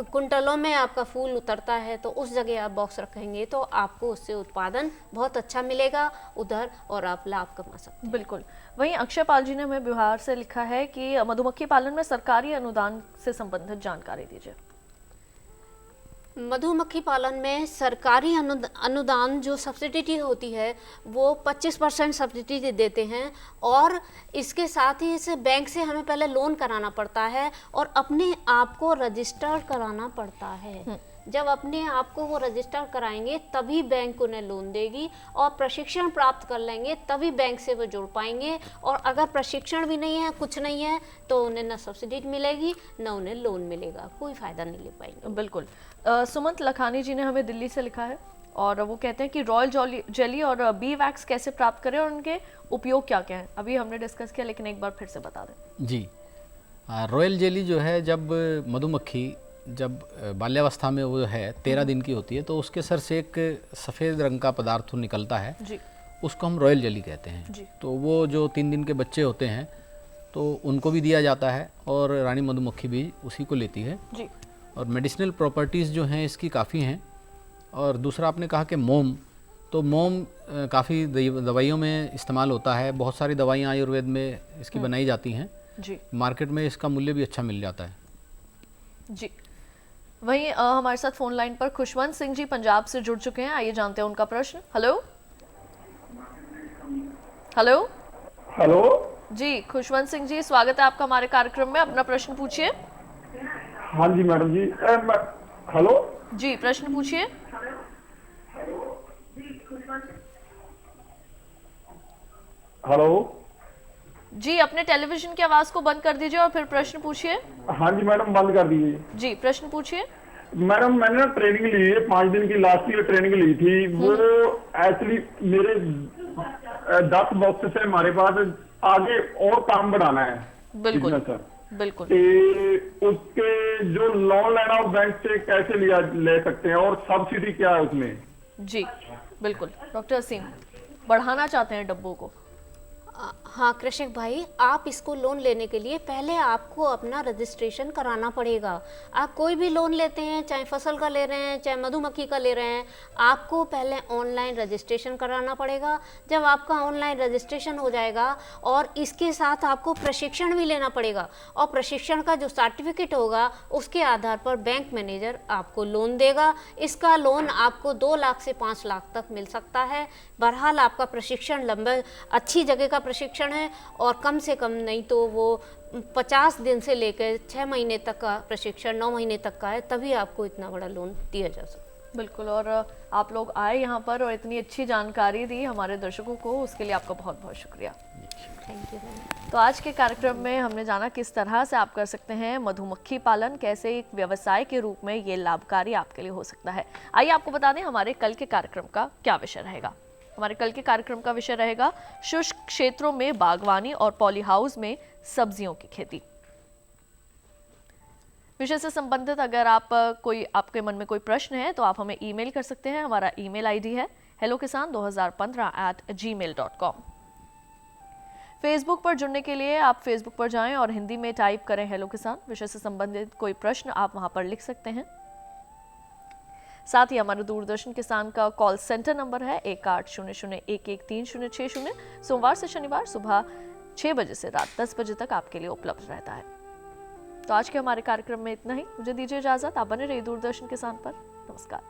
कुंटलों में आपका फूल उतरता है, तो उस जगह आप बॉक्स रखेंगे तो आपको उससे उत्पादन बहुत अच्छा मिलेगा उधर, और आप लाभ कमा सकते हैं। बिल्कुल। वहीं अक्षय पाल जी ने हमें बिहार से लिखा है कि मधुमक्खी पालन में सरकारी अनुदान से संबंधित जानकारी दीजिए। मधुमक्खी पालन में सरकारी अनुदान जो सब्सिडी होती है वो 25% सब्सिडी देते हैं, और इसके साथ ही इसे बैंक से हमें पहले लोन कराना पड़ता है और अपने आप को रजिस्टर कराना पड़ता है। जब अपने आप को वो रजिस्टर कराएंगे तभी बैंक उन्हें लोन देगी, और प्रशिक्षण प्राप्त कर लेंगे तभी बैंक से वो जुड़ पाएंगे। और अगर प्रशिक्षण भी नहीं है, कुछ नहीं है, तो उन्हें ना सब्सिडी मिलेगी ना उन्हें लोन मिलेगा, कोई फ़ायदा नहीं ले पाएंगे। बिल्कुल। सुमंत लखानी जी ने हमें दिल्ली से लिखा है और वो कहते हैं कि रॉयल जेली और बी वैक्स कैसे प्राप्त करें और उनके उपयोग क्या क्या हैं। अभी हमने डिस्कस किया, लेकिन एक बार फिर से बता दें। जी, रॉयल जेली जो है, जब मधुमक्खी जब बाल्यावस्था में वो है 13 दिन की होती है, तो उसके सर से एक सफ़ेद रंग का पदार्थ निकलता है जी। उसको हम रॉयल जेली कहते हैं जी। तो वो जो 3 दिन के बच्चे होते हैं तो उनको भी दिया जाता है, और रानी मधुमक्खी भी उसी को लेती है जी। और मेडिसिनल प्रॉपर्टीज़ जो हैं इसकी काफ़ी हैं। और दूसरा आपने कहा कि मोम, तो मोम काफ़ी दवाइयों में इस्तेमाल होता है, बहुत सारी दवाइयाँ आयुर्वेद में इसकी बनाई जाती हैं जी। मार्केट में इसका मूल्य भी अच्छा मिल जाता है जी। वहीं हमारे साथ फोन लाइन पर खुशवंत सिंह जी पंजाब से जुड़ चुके हैं। आइए जानते हैं उनका प्रश्न। हेलो हेलो हेलो जी, खुशवंत सिंह जी, स्वागत है आपका हमारे कार्यक्रम में। अपना प्रश्न पूछिए। हाँ जी मैडम जी। हेलो जी, प्रश्न पूछिए। हेलो जी, अपने टेलीविजन की आवाज को बंद कर दीजिए और फिर प्रश्न पूछिए। हाँ जी मैडम, बंद कर दीजिए। जी, प्रश्न पूछिए। मैडम मैंने ना ट्रेनिंग ली है, 5 दिन की लास्ट ईयर ट्रेनिंग ली थी। वो एक्चुअली मेरे 10 बॉक्स से हमारे पास आगे और काम बढ़ाना है। बिल्कुल सर, बिल्कुल। उसके जो लोन लेना हो बैंक से कैसे ले सकते हैं, और सब्सिडी क्या है उसमें? जी बिल्कुल। डॉक्टर असीम, बढ़ाना चाहते हैं डब्बों को। हाँ कृषक भाई, आप इसको लोन लेने के लिए पहले आपको अपना रजिस्ट्रेशन कराना पड़ेगा। आप कोई भी लोन लेते हैं, चाहे फसल का ले रहे हैं, चाहे मधुमक्खी का ले रहे हैं, आपको पहले ऑनलाइन रजिस्ट्रेशन कराना पड़ेगा। जब आपका ऑनलाइन रजिस्ट्रेशन हो जाएगा और इसके साथ आपको प्रशिक्षण भी लेना पड़ेगा, और प्रशिक्षण का जो सर्टिफिकेट होगा उसके आधार पर बैंक मैनेजर आपको लोन देगा। इसका लोन आपको 2 लाख से 5 लाख तक मिल सकता है। बहरहाल आपका प्रशिक्षण लंबे अच्छी जगह का प्रशिक्षण है, और कम से कम नहीं तो वो 50 दिन से लेकर 6 महीने तक का प्रशिक्षण, 9 महीने तक का है, तभी आपको इतना बड़ा लोन दिया जा सकता। बिल्कुल। और आप लोग आए यहाँ पर और इतनी अच्छी जानकारी दी हमारे दर्शकों को, उसके लिए आपका बहुत बहुत शुक्रिया। Thank you. तो आज के कार्यक्रम में हमने जाना किस तरह से आप कर सकते हैं मधुमक्खी पालन, कैसे एक व्यवसाय के रूप में ये लाभकारी आपके लिए हो सकता है। आइए आपको बता दें हमारे कल के कार्यक्रम का क्या विषय रहेगा। हमारे कल के कार्यक्रम का विषय रहेगा शुष्क क्षेत्रों में बागवानी और पॉली हाउस में सब्जियों की खेती। विषय से संबंधित अगर आपके मन में कोई प्रश्न है तो आप हमें ईमेल कर सकते हैं। हमारा ईमेल आईडी है hellokisan2015@gmail.com। फेसबुक पर जुड़ने के लिए आप फेसबुक पर जाएं और हिंदी में टाइप करें हेलो किसान। विषय से संबंधित कोई प्रश्न आप वहां पर लिख सकते हैं। साथ ही हमारे दूरदर्शन किसान का कॉल सेंटर नंबर है 1800113060। सोमवार से शनिवार सुबह 6 बजे से रात 10 बजे तक आपके लिए उपलब्ध रहता है। तो आज के हमारे कार्यक्रम में इतना ही। मुझे दीजिए इजाजत। आप बने रहिए दूरदर्शन किसान पर। नमस्कार।